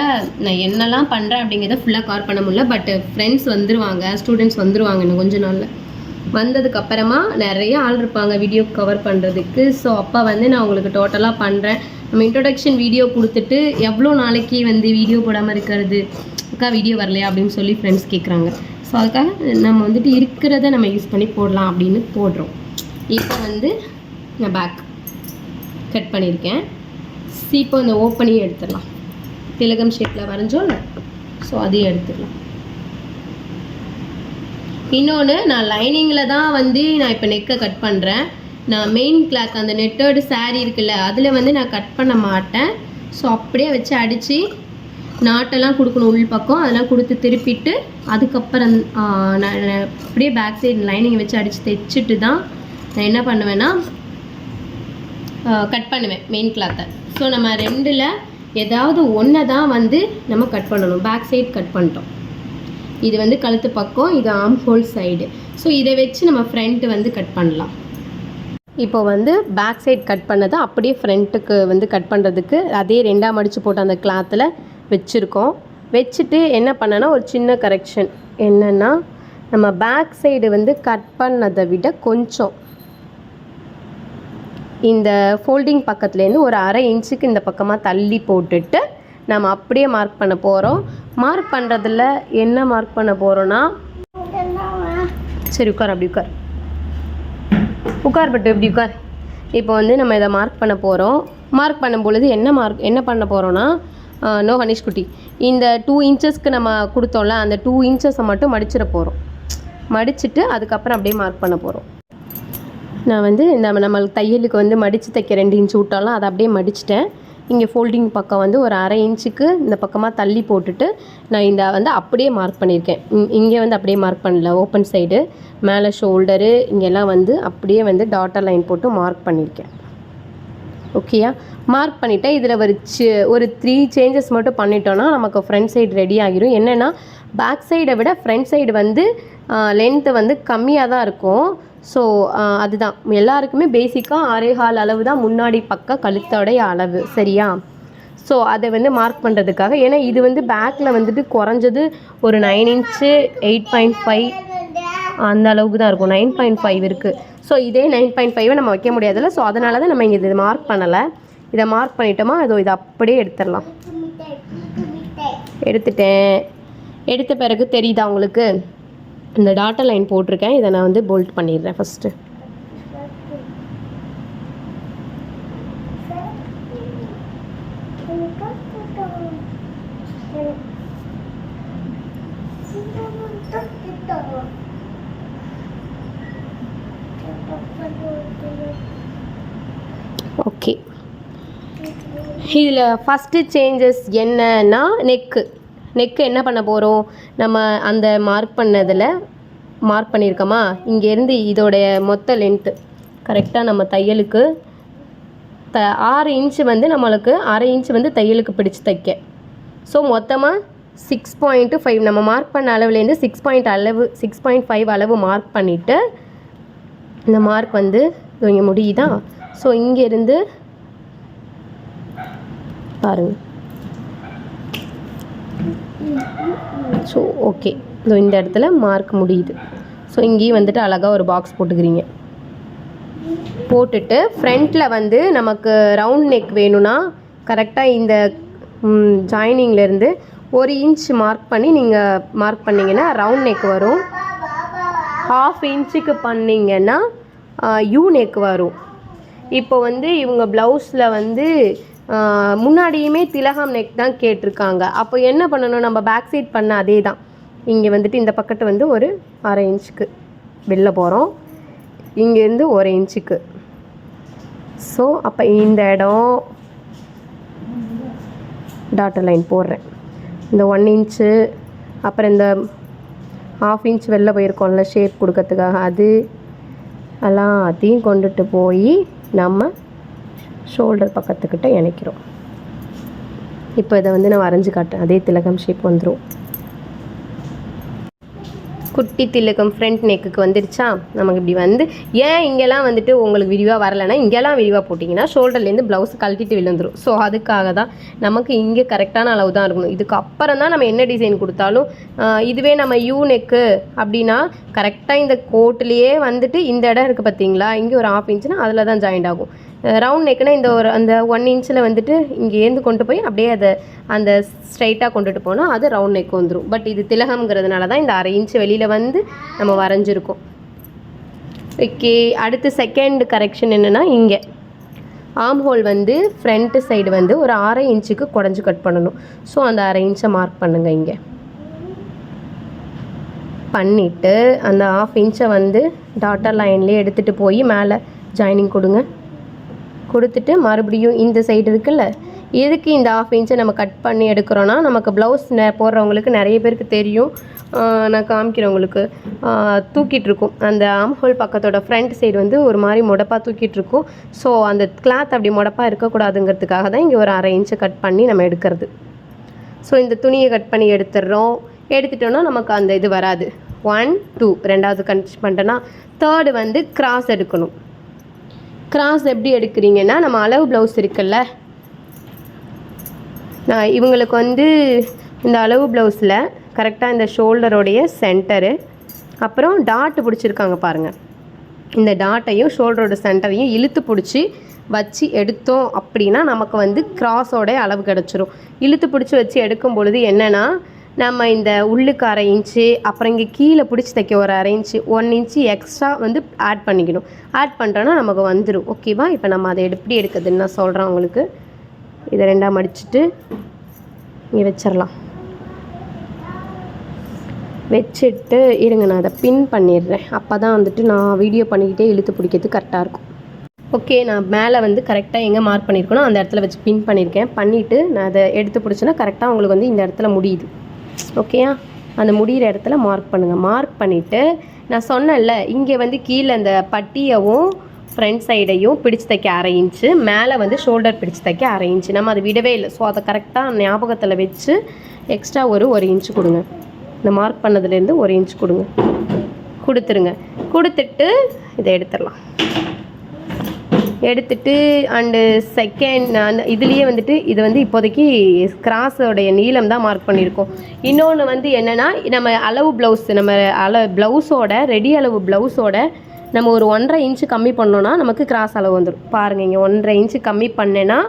நான் என்னெல்லாம் பண்ணுறேன் அப்படிங்கிறத ஃபுல்லாக கவர் பண்ண முடியல. பட் ஃப்ரெண்ட்ஸ் வந்துடுவாங்க, ஸ்டூடெண்ட்ஸ் வந்துடுவாங்க இன்னும் கொஞ்ச நாளில். வந்ததுக்கப்புறமா நிறைய ஆள் இருப்பாங்க வீடியோ கவர் பண்ணுறதுக்கு. ஸோ அப்போ வந்து நான் உங்களுக்கு டோட்டலாக பண்ணுறேன். நம்ம இன்ட்ரொடக்ஷன் வீடியோ கொடுத்துட்டு எவ்வளோ நாளைக்கு வந்து வீடியோ போடாமல் இருக்கிறது, அக்கா வீடியோ வரலையா அப்படின்னு சொல்லி ஃப்ரெண்ட்ஸ் கேட்குறாங்க. ஸோ அதுக்காக நம்ம வந்துட்டு இருக்கிறத நம்ம யூஸ் பண்ணி போடலாம் அப்படின்னு போடுறோம். இப்போ வந்து நான் பேக் கட் பண்ணியிருக்கேன். இப்போ இந்த ஓப்பனையும் எடுத்துடலாம். திலகம் ஷேப்பில் வரைஞ்சோம்ல, ஸோ அதையும் எடுத்துடலாம். இன்னொன்று நான் லைனிங்கில் தான் வந்து நான் இப்போ நெக்கை கட் பண்ணுறேன். நான் மெயின் கிளாத் அந்த நெட்டோடு சாரீ இருக்குல்ல அதில் வந்து நான் கட் பண்ண மாட்டேன். ஸோ அப்படியே வச்சு அடித்து நாட்டெல்லாம் கொடுக்கணும் உள் பக்கம், அதெல்லாம் கொடுத்து திருப்பிட்டு அதுக்கப்புறம் நான் அப்படியே பேக் சைடு லைனிங் வச்சு அடித்து தைச்சிட்டு தான் நான் என்ன பண்ணுவேன்னா கட் பண்ணுவேன் மெயின் கிளாத்தை. ஸோ நம்ம ரெண்டில் ஏதாவது ஒன்றை தான் வந்து நம்ம கட் பண்ணணும். பேக் சைடு கட் பண்ணிட்டோம். இது வந்து கழுத்து பக்கம், இது ஆர்ம் ஹோல் சைடு. ஸோ இதை வச்சு நம்ம ஃப்ரண்ட்டு வந்து கட் பண்ணலாம். இப்போ வந்து பேக் சைடு கட் பண்ணதை அப்படியே ஃப்ரண்ட்டுக்கு வந்து கட் பண்ணுறதுக்கு அதே 2ஆக மடித்து போட்டு அந்த கிளாத்தில் வச்சுருக்கோம். வச்சுட்டு என்ன பண்ணேன்னா ஒரு சின்ன கரெக்ஷன் என்னென்னா, நம்ம பேக் சைடு வந்து கட் பண்ணதை விட கொஞ்சம் இந்த ஃபோல்டிங் பக்கத்துலேருந்து ஒரு 1/2 இன்ச்சுக்கு இந்த பக்கமாக தள்ளி போட்டுட்டு நம்ம அப்படியே மார்க் பண்ண போகிறோம். மார்க் பண்ணுறதுல என்ன மார்க் பண்ண போகிறோன்னா, சரி உட்கார், அப்படி உட்கார் பட்டு இப்படி உட்கார். இப்போ வந்து நம்ம இதை மார்க் பண்ண போகிறோம். மார்க் பண்ணும் பொழுது என்ன பண்ண போகிறோன்னா, நோ ஹனிஷ் குட்டி, இந்த 2 இன்ச்சஸ்க்கு நம்ம கொடுத்தோம்ல, அந்த 2 இன்ச்சஸை மட்டும் மடிச்சிட போகிறோம். மடிச்சுட்டு அதுக்கப்புறம் அப்படியே மார்க் பண்ண போகிறோம். நான் வந்து நம்மளுக்கு தையலுக்கு வந்து மடித்து தைக்க 2 இன்ச்சு விட்டாலும் அதை அப்படியே மடிச்சிட்டேன். இங்கே ஃபோல்டிங் பக்கம் வந்து ஒரு 1/2 இன்ச்சுக்கு இந்த பக்கமாக தள்ளி போட்டுட்டு நான் இந்த வந்து அப்படியே மார்க் பண்ணியிருக்கேன். இங்கே வந்து அப்படியே மார்க் பண்ணல, ஓப்பன் சைடு மேலே ஷோல்டரு இங்கெல்லாம் வந்து அப்படியே வந்து டாட்டர் லைன் போட்டு மார்க் பண்ணியிருக்கேன். ஓகேயா? மார்க் பண்ணிவிட்டேன். இதில் ஒரு 3 சேஞ்சஸ் மட்டும் பண்ணிட்டோன்னா நமக்கு ஃப்ரண்ட் சைடு ரெடி ஆகிரும். என்னென்னா, பேக் சைடை விட ஃப்ரண்ட் சைடு வந்து லென்த்து வந்து கம்மியாக தான் இருக்கும். ஸோ அதுதான் எல்லாருக்குமே பேசிக்காக 6.25 அளவு தான் முன்னாடி பக்கம் கழுத்தோடைய அளவு. சரியா? ஸோ அதை வந்து மார்க் பண்ணுறதுக்காக, ஏன்னா இது வந்து பேக்கில் வந்துட்டு குறைஞ்சது ஒரு 9 இன்ச்சு 8.5 அந்த அளவுக்கு தான் இருக்கும். 9.5 இருக்குது. ஸோ இதே 9.5 நம்ம வைக்க முடியாதுல்ல. ஸோ அதனால தான் நம்ம இங்கே இது மார்க் பண்ணலை. இதை மார்க் பண்ணிட்டோமா, அதோ இதை அப்படியே எடுத்துடலாம். எடுத்த பிறகு தெரியுதா உங்களுக்கு, இந்த டாட்டர் லைன் போட்டிருக்கேன். இதை நான் வந்து போல்ட் பண்ணிடுறேன் ஃபஸ்ட்டு. ஓகே, இதில் ஃபஸ்ட்டு சேஞ்சஸ் என்னன்னா, நெக்கு என்ன பண்ண போகிறோம், நம்ம அந்த மார்க் பண்ணியிருக்கோமா, இங்கேருந்து இதோடைய மொத்த லென்த்து கரெக்டாக நம்ம தையலுக்கு 6 இன்ச்சு வந்து நம்மளுக்கு 1/2 இன்ச்சு வந்து தையலுக்கு பிடிச்சி தைக்க. ஸோ மொத்தமாக 6.5 நம்ம மார்க் பண்ண அளவுலேருந்து 6.5 அளவு மார்க் பண்ணிவிட்டு, இந்த மார்க் வந்து இங்கே முடியுதா. ஸோ இங்கேருந்து பாருங்கள். ஸோ ஓகே, இந்த இடத்துல மார்க் முடியுது. ஸோ இங்கேயும் வந்துட்டு அழகாக ஒரு பாக்ஸ் போட்டுக்கிறீங்க. போட்டுட்டு ஃப்ரண்ட்டில் வந்து நமக்கு ரவுண்ட் நெக் வேணும்னா கரெக்டாக இந்த ஜாயினிங்லேருந்து 1 இன்ச் மார்க் பண்ணி நீங்கள் மார்க் பண்ணிங்கன்னா ரவுண்ட் நெக் வரும். 1/2 இன்ச்சுக்கு பண்ணிங்கன்னா யூ நெக் வரும். இப்போ வந்து இவங்க ப்ளவுஸில் வந்து முன்னாடியுமே திலகம் நெக் தான் கேட்டிருக்காங்க. அப்போ என்ன பண்ணணும், நம்ம பேக் சைட் பண்ண அதே தான். இங்கே வந்துட்டு இந்த பக்கத்து வந்து ஒரு 1/2 இன்ச்சுக்கு வெளில போகிறோம், இங்கேருந்து 1 இன்ச்சுக்கு. ஸோ அப்போ இந்த இடம் டாட்டர் லைன் போடுறேன். இந்த 1 இன்ச்சு அப்புறம் இந்த 1/2 இன்ச் வெளில போயிருக்கோம்ல ஷேப் கொடுக்கறதுக்காக, அது எல்லாத்தையும் கொண்டுட்டு போய் நம்ம ஷோல்டர் பக்கத்துக்கிட்ட இணைக்கிறோம். இப்போ இதை வந்து நான் வரைஞ்சி காட்டேன், அதே திலகம் ஷேப் வந்துடும். குட்டி திலகம் ஃப்ரண்ட் நெக்குக்கு வந்துடுச்சா. நமக்கு இப்படி வந்து ஏன் இங்கெல்லாம் வந்துட்டு உங்களுக்கு விரிவாக வரலைன்னா, இங்கெல்லாம் விரிவாக போட்டிங்கன்னா ஷோல்டர்லேருந்து ப்ளவுஸ் கழட்டிட்டு விழுந்துடும். ஸோ அதுக்காக தான் நமக்கு இங்கே கரெக்டான அளவு தான் இருக்கணும். இதுக்கு அப்புறம் தான் நம்ம என்ன டிசைன் கொடுத்தாலும், இதுவே நம்ம யூ நெக்கு அப்படின்னா கரெக்டாக இந்த கோட்டிலேயே வந்துட்டு இந்த இடம் இருக்குது பார்த்தீங்களா, இங்கே ஒரு 1/2 இன்ச்சுனா அதில் தான் ஜாயிண்ட் ஆகும். ரவுண்ட் நெக்குனா இந்த அந்த 1 இன்ச்சில் வந்துட்டு இங்கேருந்து கொண்டு போய் அப்படியே அதை அந்த ஸ்ட்ரைட்டாக கொண்டுட்டு போனால் அது ரவுண்ட் நெக் வந்துடும். பட் இது திலகம்ங்கிறதுனால தான் இந்த 1/2 இன்ச்சு வெளியில் வந்து நம்ம வரைஞ்சிருக்கோம். ஓகே, அடுத்து செகண்ட் கரெக்ஷன் என்னென்னா, இங்கே ஆர்ம் ஹோல் வந்து ஃப்ரண்ட்டு சைடு வந்து ஒரு 1/2 இன்ச்சுக்கு குடஞ்சி கட் பண்ணணும். ஸோ அந்த 1/2 இன்ச்சை மார்க் பண்ணுங்கள். இங்கே பண்ணிவிட்டு அந்த 1/2 இன்ச்சை வந்து டாட்டர் லைன்லேயே எடுத்துகிட்டு போய் மேலே ஜாயினிங் கொடுத்துட்டு மறுபடியும் இந்த சைடு இருக்குல்ல, எதுக்கு இந்த 1/2 இன்ச்சை நம்ம கட் பண்ணி எடுக்கிறோன்னா, நமக்கு ப்ளவுஸ் போடுறவங்களுக்கு நிறைய பேருக்கு தெரியும், நான் காமிக்கிறவங்களுக்கு தூக்கிட்டு இருக்கும். அந்த ஆர்ம் ஹோல் பக்கத்தோட ஃப்ரண்ட் சைடு வந்து ஒரு மாதிரி முடப்பாக தூக்கிட்டு இருக்கும். ஸோ அந்த கிளாத் அப்படி முடப்பாக இருக்கக்கூடாதுங்கிறதுக்காக தான் இங்கே ஒரு 1/2 இன்ச்சை கட் பண்ணி நம்ம எடுக்கிறது. ஸோ இந்த துணியை கட் பண்ணி எடுத்துட்டோன்னா நமக்கு அந்த இது வராது. 1 2 ரெண்டாவது கன்சிடர் பண்ணிட்டோன்னா, தேர்டு வந்து கிராஸ் எடுக்கணும். கிராஸ் எப்படி எடுக்கிறீங்கன்னா, நம்ம அளவு ப்ளவுஸ் இருக்குல்ல, இவங்களுக்கு வந்து இந்த அளவு ப்ளவுஸில் கரெக்டாக இந்த ஷோல்டரோடைய சென்டரு அப்புறம் டாட்டு பிடிச்சிருக்காங்க பாருங்கள், இந்த டாட்டையும் ஷோல்டரோட சென்டரையும் இழுத்து பிடிச்சி வச்சு எடுத்தோம் அப்படின்னா நமக்கு வந்து கிராஸோடைய அளவு கிடச்சிரும். இழுத்து பிடிச்சி வச்சு எடுக்கும் பொழுது என்னென்னா, நம்ம இந்த உள்ளுக்கு 1/2 இன்ச்சு, அப்புறம் இங்கே கீழே பிடிச்சி தைக்க ஒரு 1/2 இன்ச்சு, 1 இன்ச்சு எக்ஸ்ட்ரா வந்து ஆட் பண்ணிக்கணும். ஆட் பண்ணிட்டோன்னா நமக்கு வந்துடும். ஓகேவா? இப்போ நம்ம அதை எப்படி எடுக்குதுன்னு நான் சொல்கிறேன் உங்களுக்கு. இதை 2ஆக மடிச்சுட்டு இங்கே வச்சிடலாம். வச்சுட்டு இருங்க, நான் அதை பின் பண்ணிடுறேன். அப்போ தான் வந்துட்டு நான் வீடியோ பண்ணிக்கிட்டே இழுத்து பிடிக்கிறது கரெக்டாக இருக்கும். ஓகே, நான் மேலே வந்து கரெக்டாக எங்கே மார்க் பண்ணியிருக்கணும் அந்த இடத்துல வச்சு பின் பண்ணியிருக்கேன். பண்ணிவிட்டு நான் அதை எடுத்து பிடிச்சேன்னா கரெக்டாக உங்களுக்கு வந்து இந்த இடத்துல முடியுது. ஓகேயா? அந்த முடிகிற இடத்துல மார்க் பண்ணுங்கள். மார்க் பண்ணிவிட்டு நான் சொன்னேன்ல, இங்கே வந்து கீழே அந்த பட்டியவும் ஃப்ரண்ட் சைடையும் பிடிச்சி தைக்க 1/2 இன்ச்சு, மேலே வந்து ஷோல்டர் பிடிச்சி தைக்க 1/2 இன்ச்சு. நம்ம அதை விடவே இல்லை. ஸோ அதை கரெக்டாக ஞாபகத்தில் வச்சு எக்ஸ்ட்ரா ஒரு இன்ச்சு கொடுங்க. இந்த மார்க் பண்ணதுலேருந்து 1 இன்ச் கொடுத்துருங்க. கொடுத்துட்டு இதை எடுத்துடலாம். எடுத்துட்டு அண்டு செகண்ட் அந்த இதுலேயே வந்துட்டு இது வந்து இப்போதைக்கு கிராஸோடைய நீளம் தான் மார்க் பண்ணியிருக்கோம். இன்னொன்று வந்து என்னென்னா, நம்ம அளவு ப்ளவுஸ், நம்ம ப்ளவுஸோட ரெடி அளவு ப்ளவுஸோட நம்ம ஒரு 1.5 இன்ச்சு கம்மி பண்ணோன்னா நமக்கு கிராஸ் அளவு வந்துடும். பாருங்கள், இங்கே 1.5 இன்ச்சு கம்மி பண்ணேன்னா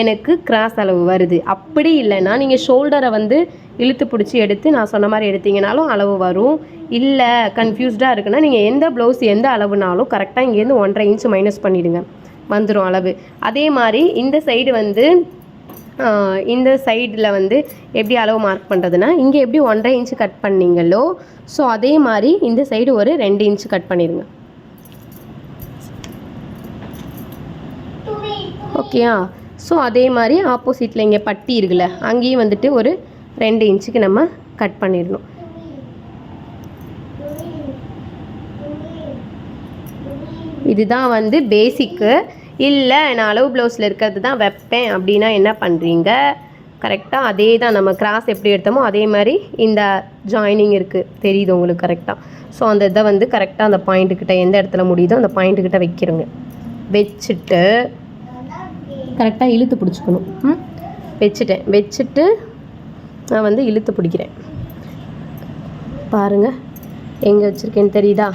எனக்கு கிராஸ் அளவு வருது. அப்படி இல்லைன்னா நீங்கள் ஷோல்டரை வந்து இழுத்து பிடிச்சி எடுத்து நான் சொன்ன மாதிரி எடுத்தீங்கனாலும் அளவு வரும். இல்லை கன்ஃபியூஸ்டாக இருக்குன்னா நீங்கள் எந்த ப்ளவுஸ் எந்த அளவுனாலும் கரெக்டாக இங்கேருந்து 1.5 இன்ச்சு மைனஸ் பண்ணிவிடுங்க, வந்துடும் அளவு. அதே மாதிரி இந்த சைடு வந்து இந்த சைடில் வந்து எப்படி அளவு மார்க் பண்ணுறதுன்னா, இங்கே எப்படி 1.5 இன்ச்சு கட் பண்ணிங்களோ ஸோ அதே மாதிரி இந்த சைடு ஒரு 2 இன்ச்சு கட் பண்ணிடுங்க. ஓகேயா? ஸோ அதே மாதிரி ஆப்போசிட்டில் இங்கே பட்டி இருக்குல்ல, அங்கேயும் வந்துட்டு ஒரு 2 இன்ச்சுக்கு நம்ம கட் பண்ணிடணும். இதுதான் வந்து பேசிக்கு. இல்லை நான் அளவு ப்ளவுஸில் இருக்கிறது தான் வைப்பேன் அப்படின்னா என்ன பண்ணுறீங்க, கரெக்டாக அதே தான் நம்ம கிராஸ் எப்படி எடுத்தோமோ அதே மாதிரி இந்த ஜாயினிங் இருக்குது தெரியுது உங்களுக்கு கரெக்டாக. ஸோ அந்த இதை வந்து கரெக்டாக அந்த பாயிண்ட்டுக்கிட்ட எந்த இடத்துல முடியுதோ அந்த பாயிண்ட்டுக்கிட்ட வைக்கிறோங்க. வச்சுட்டு கரெக்டாக இழுத்து பிடிச்சிக்கணும். வச்சுட்டு நான் வந்து இழுத்து பிடிக்கிறேன். பாருங்கள் எங்கே வச்சுருக்கேன்னு தெரியுதா?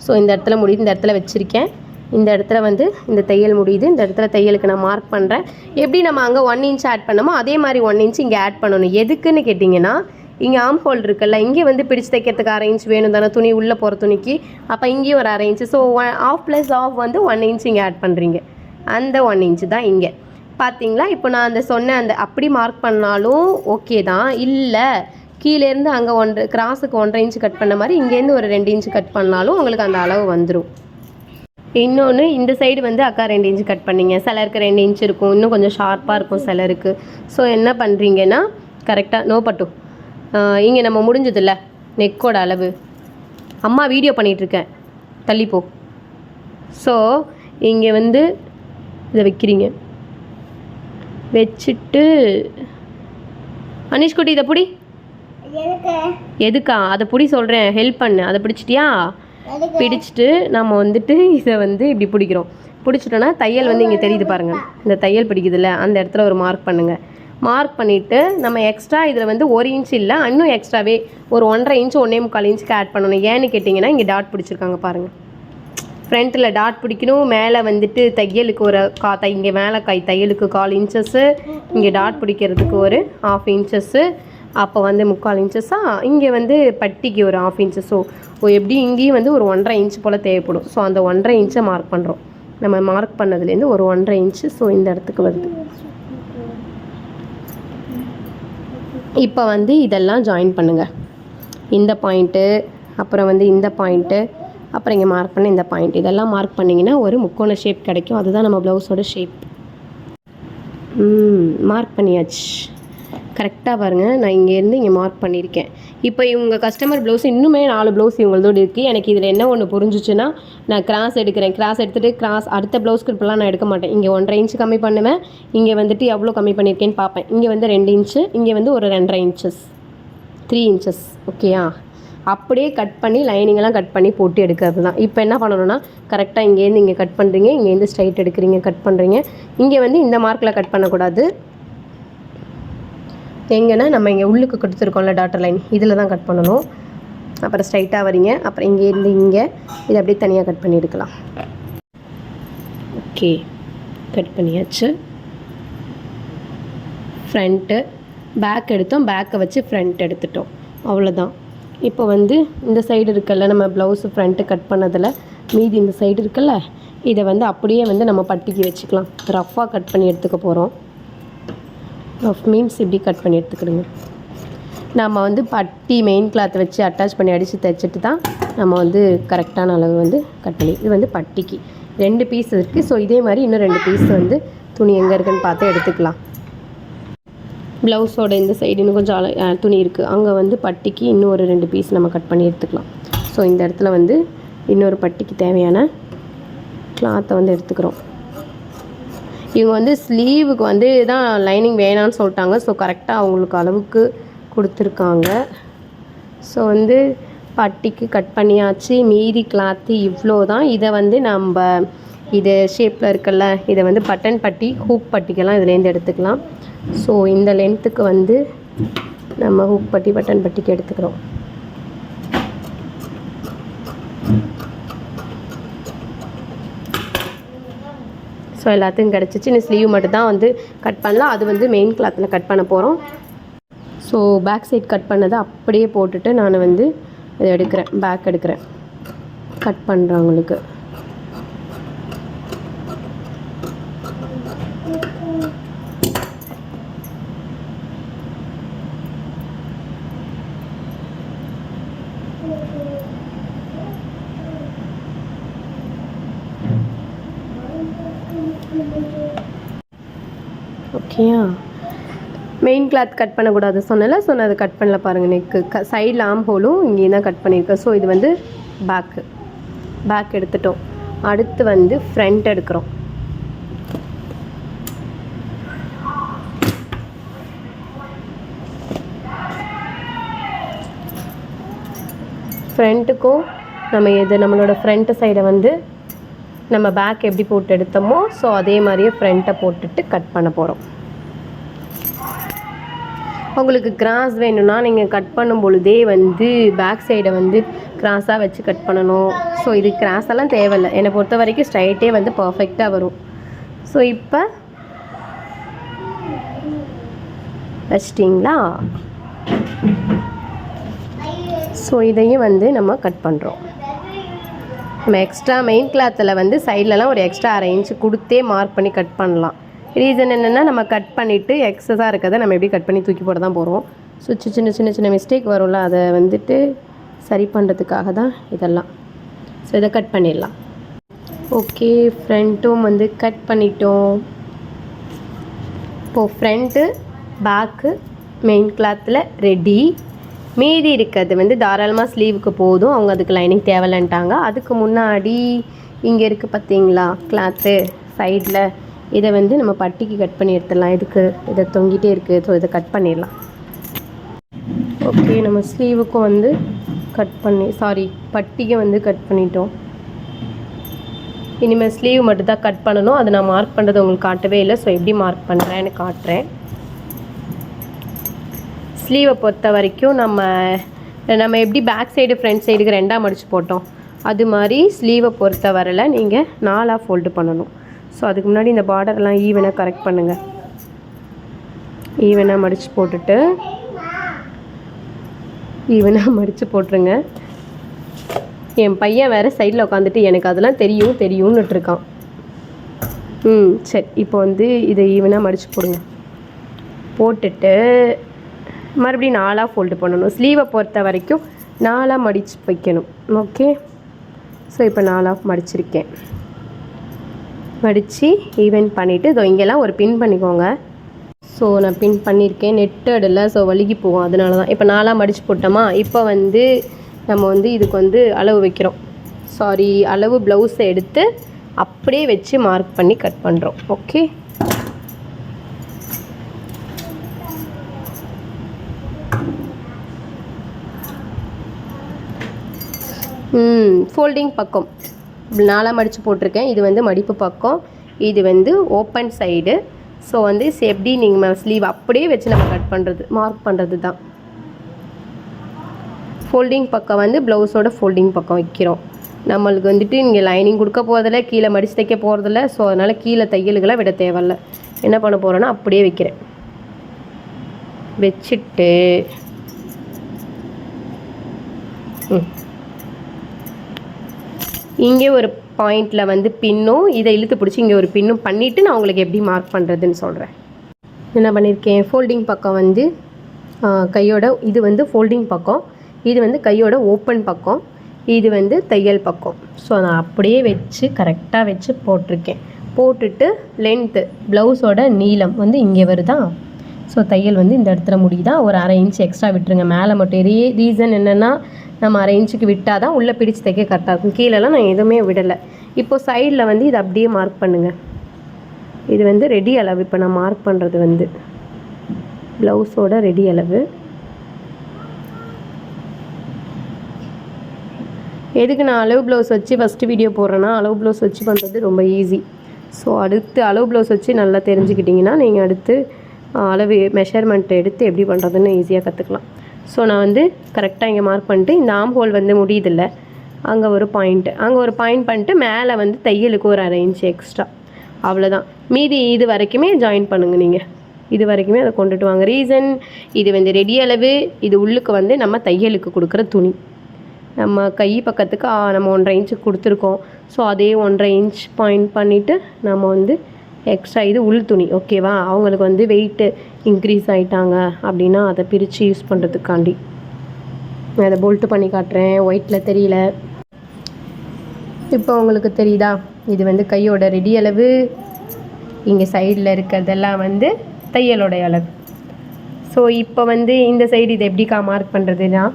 ஸோ இந்த இடத்துல முடியுது, இந்த இடத்துல வச்சுருக்கேன். இந்த இடத்துல வந்து இந்த தையல் முடியுது. இந்த இடத்துல தையலுக்கு நான் மார்க் பண்ணுறேன். எப்படி நம்ம அங்கே 1 இன்ச் ஆட் பண்ணமோ அதே மாதிரி 1 இன்ச் இங்கே ஆட் பண்ணணும். எதுக்குன்னு கேட்டிங்கன்னா, இங்கே ஆம் ஹோல் இருக்குல்ல, இங்கே வந்து பிடிச்சி தைக்கிறதுக்கு 1/2 இன்ச் வேணும் தானே, துணி உள்ளே போகிற துணிக்கு. அப்போ இங்கேயும் ஒரு 1/2 inch. So half plus half வந்து 1 இன்ச் இங்கே ஆட் பண்ணுறீங்க. அந்த 1 இன்ச்சு தான் இங்கே. பார்த்தீங்களா? இப்போ நான் அந்த சொன்ன அந்த அப்படி மார்க் பண்ணாலும் ஓகே தான். இல்லை கீழேருந்து அங்கே கிராஸுக்கு 1.5 இன்ச்சு கட் பண்ண மாதிரி இங்கேருந்து ஒரு 2 இன்ச்சு கட் பண்ணாலும் உங்களுக்கு அந்த அளவு வந்துடும். இன்னொன்று இந்த சைடு வந்து அக்கா 2 இன்ச்சு கட் பண்ணிங்க. சிலருக்கு 2 இன்ச் இருக்கும், இன்னும் கொஞ்சம் ஷார்ப்பாக இருக்கும் சிலருக்கு. ஸோ என்ன பண்ணுறீங்கன்னா கரெக்டாக நோ பட்டு இங்கே நம்ம முடிஞ்சதில்ல நெக்கோட அளவு. அம்மா வீடியோ பண்ணிகிட்ருக்கேன், தள்ளிப்போ. ஸோ இங்கே வந்து இதை வைக்கிறீங்க. வச்சுட்டு அனிஷ்குட்டி இதை பிடி. எதுக்கா? அதை பிடி சொல்கிறேன், ஹெல்ப் பண்ணு. அதை பிடிச்சிட்டியா? பிடிச்சிட்டு நம்ம வந்துட்டு இதை வந்து இப்படி பிடிக்கிறோம். பிடிச்சிட்டோன்னா தையல் வந்து இங்கே தெரியுது பாருங்கள், இந்த தையல் பிடிக்குதுல்ல அந்த இடத்துல ஒரு மார்க் பண்ணுங்கள். மார்க் பண்ணிவிட்டு நம்ம எக்ஸ்ட்ரா இதில் வந்து 1 இன்ச் இல்லை இன்னும் எக்ஸ்ட்ராவே ஒரு 1.5 இன்ச்சு 1.25 இன்ச்சுக்கு ஆட் பண்ணணும். ஏன்னு கேட்டிங்கன்னா இங்கே டாட் பிடிச்சிருக்காங்க பாருங்கள். ஃப்ரண்ட்டில் டாட் பிடிக்கணும். மேலே வந்துட்டு தையலுக்கு ஒரு இங்கே மேலே தையலுக்கு 1/4 இன்ச்சஸ்ஸு, இங்கே டாட் பிடிக்கிறதுக்கு ஒரு 1/2 இன்ச்சஸ்ஸு, அப்போ வந்து 3/4 இன்ச்சஸாக, இங்கே வந்து பட்டிக்கு ஒரு 1/2 இன்ச்சு. ஸோ எப்படி இங்கேயும் வந்து ஒரு 1.5 இன்ச்சு போல் தேவைப்படும். ஸோ அந்த 1.5 இன்ச்சை மார்க் பண்ணுறோம். நம்ம மார்க் பண்ணதுலேருந்து ஒரு 1.5 இன்ச்சு. ஸோ இந்த இடத்துக்கு வருது. இப்போ வந்து இதெல்லாம் ஜாயின் பண்ணுங்கள். இந்த பாயிண்ட்டு, அப்புறம் வந்து இந்த பாயிண்ட்டு, அப்புறம் இங்கே மார்க் பண்ண இந்த பாயிண்ட், இதெல்லாம் மார்க் பண்ணிங்கன்னா ஒரு முக்கோண ஷேப் கிடைக்கும். அதுதான் நம்ம ப்ளவுஸோட ஷேப். மார்க் பண்ணியாச்சு. கரெக்டாக பாருங்கள், நான் இங்கேருந்து இங்கே மார்க் பண்ணியிருக்கேன். இப்போ இவங்க கஸ்டமர் ப்ளவுஸ் இன்னுமே 4 ப்ளவுஸ் இவங்களதோடு இருக்குது. எனக்கு இதில் என்ன ஒன்று புரிஞ்சிச்சுன்னா, நான் கிராஸ் எடுக்கிறேன். கிராஸ் எடுத்துகிட்டு அடுத்த ப்ளவுஸ்க்கு இப்போலாம் நான் எடுக்க மாட்டேன். இங்கே 1.5 இன்ச்சு கம்மி பண்ணுவேன். இங்கே வந்துட்டு எவ்வளோ கம்மி பண்ணியிருக்கேன்னு பார்ப்பேன். இங்கே வந்து 2 இன்ச்சு, இங்கே வந்து ஒரு 2.5 இன்ச்சஸ், 3 இன்ச்சஸ். ஓகேயா? அப்படியே கட் பண்ணி லைனிங்கெல்லாம் கட் பண்ணி போட்டு எடுக்கிறது தான். இப்போ என்ன பண்ணணும்னா, கரெக்டாக இங்கேருந்து இங்கே கட் பண்ணுறீங்க, இங்கேருந்து ஸ்ட்ரைட் எடுக்கிறீங்க, கட் பண்ணுறீங்க. இங்கே வந்து இந்த மார்க்கில் கட் பண்ணக்கூடாது. எங்கன்னா நம்ம இங்கே உள்ளுக்கு கொடுத்துருக்கோம்ல டாட்டர் லைன், இதில் தான் கட் பண்ணணும். அப்புறம் ஸ்ட்ரைட்டாக வரீங்க, அப்புறம் இங்கேருந்து இங்கே இதை அப்படியே தனியாக கட் பண்ணி எடுக்கலாம். ஓகே, கட் பண்ணியாச்சு. ஃப்ரண்ட்டு பேக் எடுத்தோம், பேக்கை வச்சு ஃப்ரண்ட் எடுத்துட்டோம், அவ்வளோதான். இப்போ வந்து இந்த சைடு இருக்குல்ல, நம்ம ப்ளவுஸு ஃப்ரண்ட்டு கட் பண்ணதில் மீதி இந்த சைடு இருக்குல்ல, இதை வந்து அப்படியே வந்து நம்ம பட்டிக்கு வச்சுக்கலாம். ரஃப்பாக கட் பண்ணி எடுத்துக்க போகிறோம். ரஃப் மீன்ஸ் இப்படி கட் பண்ணி எடுத்துக்கிடுங்க. நம்ம வந்து பட்டி மெயின் கிளாத்தை வச்சு அட்டாச் பண்ணி அடித்து தைச்சிட்டு தான் நம்ம வந்து கரெக்டான அளவு வந்து கட் பண்ணி, இது வந்து பட்டிக்கு 2 பீஸ் இருக்குது. ஸோ இதே மாதிரி இன்னும் 2 பீஸ் வந்து துணி எங்கே இருக்குதுன்னு பார்த்து எடுத்துக்கலாம். ப்ளவுஸோட இந்த சைடு இன்னும் கொஞ்சம் துணி இருக்குது, அங்கே வந்து பட்டிக்கு இன்னும் ஒரு 2 பீஸ் நம்ம கட் பண்ணி எடுத்துக்கலாம். ஸோ இந்த இடத்துல வந்து இன்னொரு பட்டிக்கு தேவையான கிளாத்தை வந்து எடுத்துக்கிறோம். இவங்க வந்து ஸ்லீவுக்கு வந்து தான் லைனிங் வேணான்னு சொல்லிட்டாங்க. ஸோ கரெக்டாக அவங்களுக்கு அளவுக்கு கொடுத்துருக்காங்க. ஸோ வந்து பட்டிக்கு கட் பண்ணியாச்சு. மீதி கிளாத்து இவ்வளோ தான். இதை வந்து நம்ம இது ஷேப்பில் இருக்குல்ல, இதை வந்து பட்டன் பட்டி, ஹூக் பட்டிக்கெல்லாம் இதுலேருந்து எடுத்துக்கலாம். ஸோ இந்த லென்த்துக்கு வந்து நம்ம ஹூக் பட்டி, பட்டன் பட்டிக்கு எடுத்துக்கிறோம். ஸோ எல்லாத்துக்கும் கிடச்சிச்சு. இந்த ஸ்லீவ் மட்டும் தான் வந்து கட் பண்ணலாம். அது வந்து மெயின் கிளாத்தில் கட் பண்ண போகிறோம். ஸோ பேக் சைட் கட் பண்ணதை அப்படியே போட்டுட்டு நான் வந்து இதை எடுக்கிறேன், பேக் எடுக்கிறேன், கட் பண்ணுறவங்களுக்கு. ஓகேயா, மெயின் கிளாத் கட் பண்ணக்கூடாது சொன்னல. ஸோ நான் அதை கட் பண்ணல பாருங்கள். நெக்கு சைடில் ஆம் ஹோலும் இங்கேயும் தான் கட் பண்ணியிருக்கேன். ஸோ இது வந்து பேக் எடுத்துட்டோம். அடுத்து வந்து ஃப்ரண்ட் எடுக்கிறோம். ஃப்ரண்ட்டுக்கும் நம்மளோட ஃப்ரண்ட்டு சைடை வந்து நம்ம பேக் எப்படி போட்டு எடுத்தோமோ ஸோ அதே மாதிரியே ஃப்ரண்ட்டை போட்டுட்டு கட் பண்ண போகிறோம். உங்களுக்கு கிராஸ் வேணும்னா நீங்கள் கட் பண்ணும் பொழுதே வந்து பேக் சைடை வந்து கிராஸாக வச்சு கட் பண்ணணும். ஸோ இது கிராஸெல்லாம் தேவையில்லை, என்னை பொறுத்த வரைக்கும் ஸ்ட்ரைட்டே வந்து பர்ஃபெக்டாக வரும். ஸோ இப்போ வச்சிட்டிங்களா? ஸோ இதையும் வந்து நம்ம கட் பண்ணுறோம். நம்ம எக்ஸ்ட்ரா மெயின் கிளாத்தில் வந்து சைட்லலாம் ஒரு எக்ஸ்ட்ரா 1/2 இன்ச்சு கொடுத்தே மார்க் பண்ணி கட் பண்ணலாம். ரீசன் என்னென்னா, நம்ம கட் பண்ணிவிட்டு எக்ஸஸாக இருக்கிறத நம்ம எப்படி கட் பண்ணி தூக்கி போட தான் போகிறோம். ஸோ சின்ன மிஸ்டேக் வரும்ல, அதை வந்துட்டு சரி பண்ணுறதுக்காக தான் இதெல்லாம். ஸோ இதை கட் பண்ணிடலாம். ஓகே, ஃப்ரண்ட்டும் வந்து கட் பண்ணிட்டோம். இப்போது ஃப்ரண்ட்டு பேக்கு மெயின் கிளாத்தில் ரெடி. மீதி இருக்கிறது வந்து தாராளமாக ஸ்லீவுக்கு போதும், அவங்க அதுக்கு லைனிங் தேவையில்லைன்ட்டாங்க. அதுக்கு முன்னாடி இங்கே இருக்குது பார்த்தீங்களா கிளாத்து சைடில், இதை வந்து நம்ம பட்டிக்கு கட் பண்ணி எடுத்துடலாம். இதுக்கு இதை தொங்கிட்டே இருக்குது. ஸோ இதை கட் பண்ணிடலாம். ஓகே, நம்ம ஸ்லீவுக்கும் வந்து பட்டிக்கும் வந்து கட் பண்ணிட்டோம். இனிமேல் ஸ்லீவ் மட்டும் தான் கட் பண்ணணும். அதை நான் மார்க் பண்ணுறது உங்களுக்கு காட்டவே இல்லை. ஸோ எப்படி மார்க் பண்ணுறேன்னு காட்டுறேன். ஸ்லீவை பொறுத்த வரைக்கும் நம்ம எப்படி பேக் சைடு ஃப்ரண்ட் சைடுக்கு 2ஆக மடித்து போட்டோம், அது மாதிரி ஸ்லீவை பொறுத்த வரல நீங்கள் 4ஆக ஃபோல்டு பண்ணணும். ஸோ அதுக்கு முன்னாடி இந்த பார்டர்லாம் ஈவனாக கரெக்ட் பண்ணுங்கள். ஈவனாக மடித்து போட்டுட்டு ஈவனாக மடித்து போட்டுருங்க. என் பையன் வேறு சைடில் உட்காந்துட்டு எனக்கு அதெல்லாம் தெரியும்னுட்டு இருக்கான். சரி, இப்போ வந்து இதை ஈவனாக மடித்து போடுங்க. போட்டுட்டு மறுபடியும் 4ஆக ஃபோல்டு பண்ணணும். ஸ்லீவை பொறுத்த வரைக்கும் 4ஆக மடித்து வைக்கணும். ஓகே, ஸோ இப்போ 4ஆக மடிச்சிருக்கேன். மடித்து ஈவன் பண்ணிவிட்டு இதோ இங்கெல்லாம் ஒரு பின் பண்ணிக்கோங்க. ஸோ நான் பின் பண்ணியிருக்கேன். நெட்டட் இல்லை, ஸோ வலிகி போகும், அதனால தான். இப்போ 4ஆக மடித்து போட்டோமா, இப்போ வந்து நம்ம வந்து இதுக்கு வந்து அளவு வைக்கிறோம். அளவு ப்ளவுஸை எடுத்து அப்படியே வச்சு மார்க் பண்ணி கட் பண்ணுறோம். ஓகே, ஃபோல்டிங் பக்கம் 4ஆக மடித்து போட்டிருக்கேன். இது வந்து மடிப்பு பக்கம், இது வந்து ஓப்பன் சைடு. ஸோ வந்து எப்படி நீங்கள் ஸ்லீவ் அப்படியே வச்சு நம்ம கட் பண்ணுறது, மார்க் பண்ணுறது தான். ஃபோல்டிங் பக்கம் வந்து ப்ளவுஸோட ஃபோல்டிங் பக்கம் வைக்கிறோம். நம்மளுக்கு வந்துட்டு இங்கே லைனிங் கொடுக்க போகிறதில்ல, கீழே மடித்து தைக்க போகிறதில்ல. ஸோ அதனால் கீழே தையல்களை விட தேவையில்ல. என்ன பண்ண போகிறோன்னா அப்படியே வைக்கிறேன். வச்சுட்டு இங்கே ஒரு பாயிண்டில் வந்து பின்னும் இதை இழுத்து பிடிச்சி இங்கே ஒரு பின்னும் பண்ணிவிட்டு நான் உங்களுக்கு எப்படி மார்க் பண்ணுறதுன்னு சொல்கிறேன். என்ன பண்ணியிருக்கேன், ஃபோல்டிங் பக்கம் வந்து கையோட இது வந்து ஃபோல்டிங் பக்கம், இது வந்து கையோட ஓப்பன் பக்கம், இது வந்து தையல் பக்கம். ஸோ நான் அப்படியே வச்சு கரெக்டாக வச்சு போட்டிருக்கேன். போட்டுட்டு லென்த்து ப்ளவுஸோட நீளம் வந்து இங்கே வருதா. ஸோ தையல் வந்து இந்த இடத்துல முடியுதா, ஒரு அரை இன்ச் எக்ஸ்ட்ரா விட்டுருங்க மேலே மட்டும். ரீசன் என்னென்னா நம்ம அரை இன்ச்சுக்கு விட்டால் தான் உள்ளே பிடிச்சி தைக்க கரெக்டாக இருக்கும். கீழெல்லாம் நான் எதுவுமே விடலை. இப்போது சைடில் வந்து இது அப்படியே மார்க் பண்ணுங்கள். இது வந்து ரெடி அளவு. இப்போ நான் மார்க் பண்ணுறது வந்து ப்ளவுஸோட ரெடி அளவு. எதுக்கு நான் அளவு ப்ளவுஸ் வச்சு ஃபஸ்ட்டு வீடியோ போடுறேன்னா, அளவு ப்ளவுஸ் வச்சு பண்ணுறது ரொம்ப ஈஸி. ஸோ அடுத்து அளவு ப்ளவுஸ் வச்சு நல்லா தெரிஞ்சுக்கிட்டிங்கன்னா நீங்கள் அடுத்து அளவு மெஷர்மெண்ட் எடுத்து எப்படி பண்ணுறதுன்னு ஈஸியாக கற்றுக்கலாம். ஸோ நான் வந்து கரெக்டாக இங்கே மார்க் பண்ணிட்டு இந்த ஆம் ஹோல் வந்து முடியுதில்ல, அங்கே ஒரு பாயிண்ட் பண்ணிட்டு மேலே வந்து தையலுக்கு ஒரு அரை இன்ச் எக்ஸ்ட்ரா, அவ்வளோதான். மீதி இது வரைக்குமே ஜாயின் பண்ணுங்கள். நீங்கள் இது வரைக்குமே அதை கொண்டுட்டு வாங்க. ரீசன் இது வந்து ரெடி அளவு, இது உள்ளுக்கு வந்து நம்ம தையலுக்கு கொடுக்குற துணி. நம்ம கை பக்கத்துக்கு நம்ம 1.5 இன்ச்சுக்கு கொடுத்துருக்கோம். ஸோ அதே 1.5 இன்ச் பாயிண்ட் பண்ணிவிட்டு நம்ம வந்து எக்ஸ்ட்ரா இது உள் துணி, ஓகேவா. அவங்களுக்கு வந்து வெயிட்டு இன்க்ரீஸ் ஆகிட்டாங்க அப்படின்னா அதை பிரித்து யூஸ் பண்ணுறதுக்காண்டி நான் அதை போல்ட்டு பண்ணி காட்டுறேன். ஒயிட்டில் தெரியல, இப்போ உங்களுக்கு தெரியுதா. இது வந்து கையோட ரெடி அளவு, இங்கே சைடில் இருக்கிறதெல்லாம் வந்து தையலோட அளவு. ஸோ இப்போ வந்து இந்த சைடு இது எப்படிக்கா மார்க் பண்ணுறதுன்னா,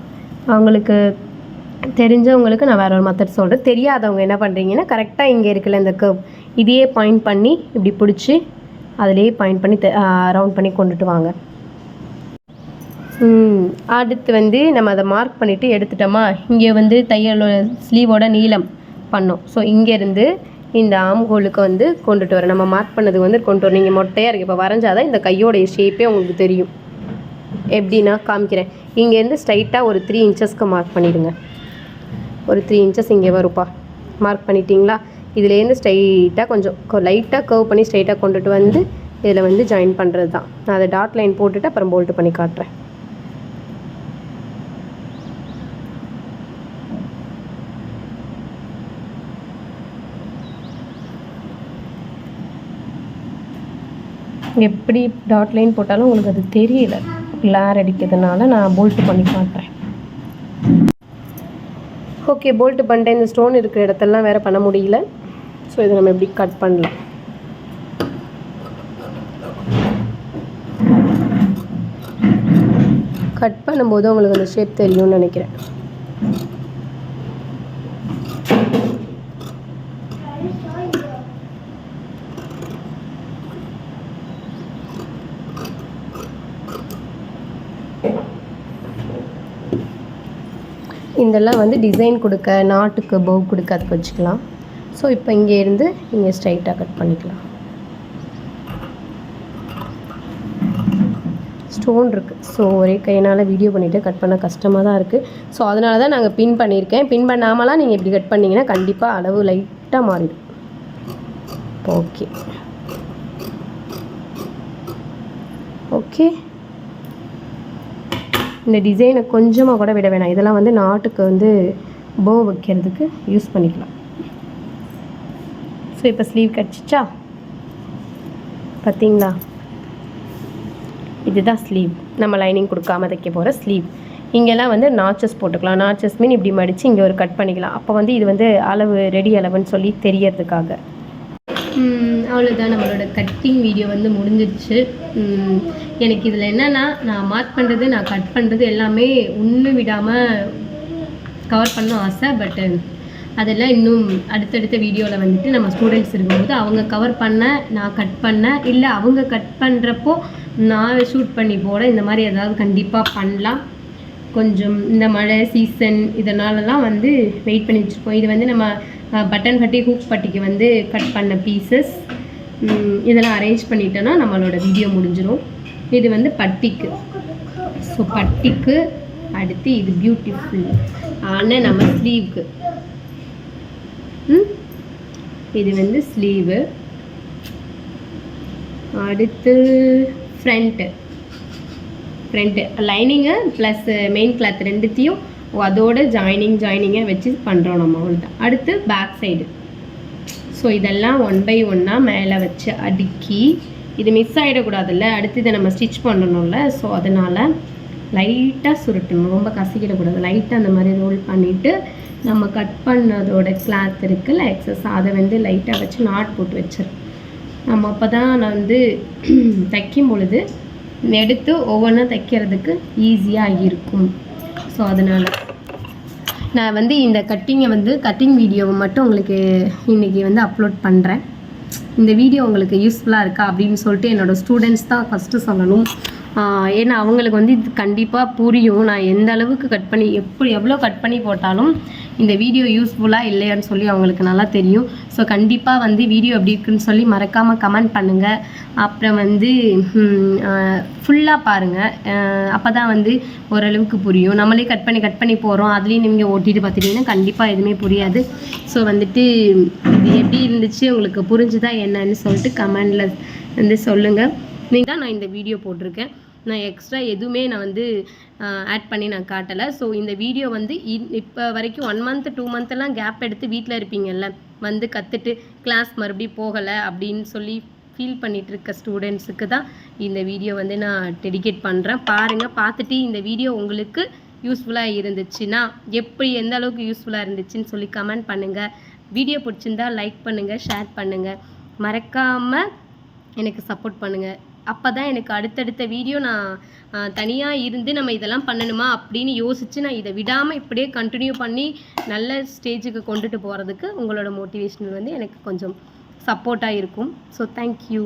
அவங்களுக்கு தெரிஞ்சவங்களுக்கு நான் வேறு ஒரு மெத்தட் சொல்கிறேன். தெரியாதவங்க என்ன பண்ணுறீங்கன்னா, கரெக்டாக இங்கே இருக்குல்ல இந்த கர்வ், இதையே பாயிண்ட் பண்ணி இப்படி பிடிச்சி அதிலேயே பாயிண்ட் பண்ணி ரவுண்ட் பண்ணி கொண்டுட்டு வாங்க. அடுத்து வந்து நம்ம அதை மார்க் பண்ணிவிட்டு எடுத்துட்டோமா, இங்கே வந்து தையலோட ஸ்லீவோட நீளம் பண்ணோம். ஸோ இங்கேருந்து இந்த ஆம்ஹோலுக்கு வந்து கொண்டுட்டு வரேன். நம்ம மார்க் பண்ணது வந்து கொண்டு வரோம். நீங்கள் மொட்டையாக இருக்குது இப்போ வரைஞ்சாதான் இந்த கையோடைய ஷேப்பே உங்களுக்கு தெரியும். எப்படின்னா காமிக்கிறேன். இங்கேருந்து ஸ்ட்ரைட்டாக ஒரு 3 இன்ச்சஸ்க்கு மார்க் பண்ணிவிடுங்க. ஒரு 3 இன்ச்சஸ் இங்கே வரும்ப்பா. மார்க் பண்ணிட்டீங்களா. இதுலேருந்து ஸ்ட்ரைட்டாக கொஞ்சம் லைட்டாக கர்வ் பண்ணி ஸ்ட்ரைட்டாக கொண்டுட்டு வந்து இதில் வந்து ஜாயின் பண்ணுறது தான். நான் அதை டாட் லைன் போட்டுட்டு அப்புறம் போல்ட்டு பண்ணி காட்டுறேன். எப்படி டாட் லைன் போட்டாலும் உங்களுக்கு அது தெரியல, கிளார் அடிக்கிறதுனால நான் போல்ட்டு பண்ணி காட்டுறேன். ஓகே, போல்ட்டு பண்ணிட்டேன். இந்த ஸ்டோன் இருக்கிற இடத்தெல்லாம் வேறு பண்ண முடியல. ஸோ இதை நம்ம எப்படி கட் பண்ணலாம். கட் பண்ணும்போது உங்களுக்கு அந்த ஷேப் தெரியும்னு நினைக்கிறேன். இதெல்லாம் வந்து டிசைன் கொடுக்க, நாட்டுக்கு பவு கொடுக்க அதுக்கு வச்சுக்கலாம். ஸோ இப்போ இங்கே இருந்து இங்கே ஸ்ட்ரைட்டாக கட் பண்ணிக்கலாம். ஸ்டோன் இருக்குது. ஸோ ஒரே கையினால் வீடியோ பண்ணிவிட்டு கட் பண்ண கஷ்டமாக தான் இருக்குது. ஸோ அதனால தான் நாங்கள் பின் பண்ணியிருக்கேன். பின் பண்ணாமலாம் நீங்கள் இப்படி கட் பண்ணிங்கன்னா கண்டிப்பாக அளவு லைட்டாக மாறிடும். ஓகே ஓகே, இந்த டிசைனை கொஞ்சமாக கூட விட வேணாம். இதெல்லாம் வந்து நாட்டுக்கு வந்து போ வைக்கிறதுக்கு யூஸ் பண்ணிக்கலாம். ஸோ இப்போ ஸ்லீவ் கிடச்சிச்சா பார்த்தீங்களா. இதுதான் ஸ்லீவ், நம்ம லைனிங் கொடுக்காம தைக்க போகிற ஸ்லீவ். இங்கெல்லாம் வந்து நாச்சஸ் போட்டுக்கலாம். நாச்சஸ் மீன் இப்படி மடித்து இங்கே ஒரு கட் பண்ணிக்கலாம். அப்போ வந்து இது வந்து அளவு ரெடி அளவுன்னு சொல்லி தெரியறதுக்காக. அவ்வளோதான், நம்மளோட கட்டிங் வீடியோ வந்து முடிஞ்சிடுச்சு. எனக்கு இதில் என்னென்னா, நான் மார்க் பண்ணுறது, நான் கட் பண்ணுறது எல்லாமே ஒன்று விடாமல் கவர் பண்ண ஆசை. பட் அதெல்லாம் இன்னும் அடுத்தடுத்த வீடியோவில் வந்துட்டு நம்ம ஸ்டூடெண்ட்ஸ் இருக்கும்போது அவங்க கவர் பண்ண, நான் கட் பண்ண, இல்லை அவங்க கட் பண்ணுறப்போ நான் ஷூட் பண்ணி போட, இந்த மாதிரி ஏதாவது கண்டிப்பாக பண்ணலாம். கொஞ்சம் இந்த மழை சீசன் இதனாலலாம் வந்து வெயிட் பண்ணி வச்சுருக்கோம். இது வந்து நம்ம பட்டன் பட்டி, ஹூக் பட்டிக்கு வந்து கட் பண்ண பீசஸ். இதெல்லாம் அரேஞ்ச் பண்ணிட்டோன்னா நம்மளோட வீடியோ முடிஞ்சிடும். இது வந்து பட்டிக்கு. ஸோ பட்டிக்கு அடுத்து இது பியூட்டிஃபுல் ஆனால் நம்ம ஸ்லீவுக்கு. இது வந்து ஸ்லீவு. அடுத்து front. Front lining plus main cloth ரெண்டுத்தையும் அதோட ஜாயினிங்கை வச்சு பண்ணுறோம் நம்ம. அவ்வளோதான். அடுத்து பேக் சைடு. ஸோ இதெல்லாம் 1 by 1 மேலே வச்சு அடுக்கி, இது மிஸ் ஆகிடக்கூடாதுல்ல, அடுத்து இதை நம்ம ஸ்டிச் பண்ணணும்ல. ஸோ அதனால் லைட்டாக சுருட்டணும், ரொம்ப கசிக்கிடக்கூடாது. லைட்டாக அந்த மாதிரி ரோல் பண்ணிவிட்டு நம்ம கட் பண்ணதோட கிளாத் இருக்குல்ல எக்ஸஸ், அதை வந்து லைட்டாக வச்சு நாட் போட்டு வச்சிடும். நம்ம அப்போ தான் நான் வந்து தைக்கும் பொழுது எடுத்து ஒவ்வொன்றா தைக்கிறதுக்கு ஈஸியாக இருக்கும். ஸோ அதனால் நான் வந்து இந்த கட்டிங் வீடியோவை மட்டும் உங்களுக்கு இன்றைக்கி வந்து அப்லோட் பண்ணுறேன். இந்த வீடியோ உங்களுக்கு யூஸ்ஃபுல்லாக இருக்கா அப்படின்னு சொல்லிட்டு என்னோடய ஸ்டூடெண்ட்ஸ் தான் ஃபஸ்ட்டு சொல்லணும். ஏன்னா அவங்களுக்கு வந்து இது கண்டிப்பாக புரியும். நான் எந்த அளவுக்கு கட் பண்ணி எவ்வளோ கட் பண்ணி போட்டாலும் இந்த வீடியோ யூஸ்ஃபுல்லாக இல்லையான்னு சொல்லி அவங்களுக்கு நல்லா தெரியும். ஸோ கண்டிப்பாக வந்து வீடியோ எப்படி இருக்குன்னு சொல்லி மறக்காமல் கமெண்ட் பண்ணுங்கள். அப்புறம் வந்து ஃபுல்லாக பாருங்கள், அப்போ தான் வந்து ஓரளவுக்கு புரியும். நம்மளே கட் பண்ணி போகிறோம், அதுலேயும் நீங்கள் ஓட்டிட்டு பார்த்துட்டிங்கன்னா கண்டிப்பாக எதுவுமே புரியாது. ஸோ வந்துட்டு இது எப்படி இருந்துச்சு, உங்களுக்கு புரிஞ்சுதா என்னன்னு சொல்லிட்டு கமெண்டில் வந்து சொல்லுங்கள். நீங்கள் தான் நான் இந்த வீடியோ போட்டிருக்கேன், நான் எக்ஸ்ட்ரா எதுவுமே நான் வந்து ஆட் பண்ணி நான் காட்டலை. ஸோ இந்த வீடியோ வந்து இப்போ வரைக்கும் 1 month 2 monthலாம் கேப் எடுத்து வீட்டில் இருப்பீங்கள்ல, வந்து கற்றுட்டு கிளாஸ் மறுபடியும் போகலை அப்படின்னு சொல்லி ஃபீல் பண்ணிகிட்ருக்க ஸ்டூடெண்ட்ஸுக்கு தான் இந்த வீடியோ வந்து நான் டெடிகேட் பண்ணுறேன். பாருங்கள், பார்த்துட்டு இந்த வீடியோ உங்களுக்கு யூஸ்ஃபுல்லாக இருந்துச்சுன்னா எந்த அளவுக்கு யூஸ்ஃபுல்லாக இருந்துச்சுன்னு சொல்லி கமெண்ட் பண்ணுங்கள். வீடியோ பிடிச்சிருந்தா லைக் பண்ணுங்கள், ஷேர் பண்ணுங்கள், மறக்காமல் எனக்கு சப்போர்ட் பண்ணுங்கள். அப்போ தான் எனக்கு அடுத்தடுத்த வீடியோ நான் தனியாக இருந்து நம்ம இதெல்லாம் பண்ணணுமா அப்படின்னு யோசித்து நான் இதை விடாமல் இப்படியே கண்டினியூ பண்ணி நல்ல ஸ்டேஜுக்கு கொண்டுட்டு போகிறதுக்கு உங்களோட மோட்டிவேஷனல் வந்து எனக்கு கொஞ்சம் சப்போர்ட்டாக இருக்கும். So thank you.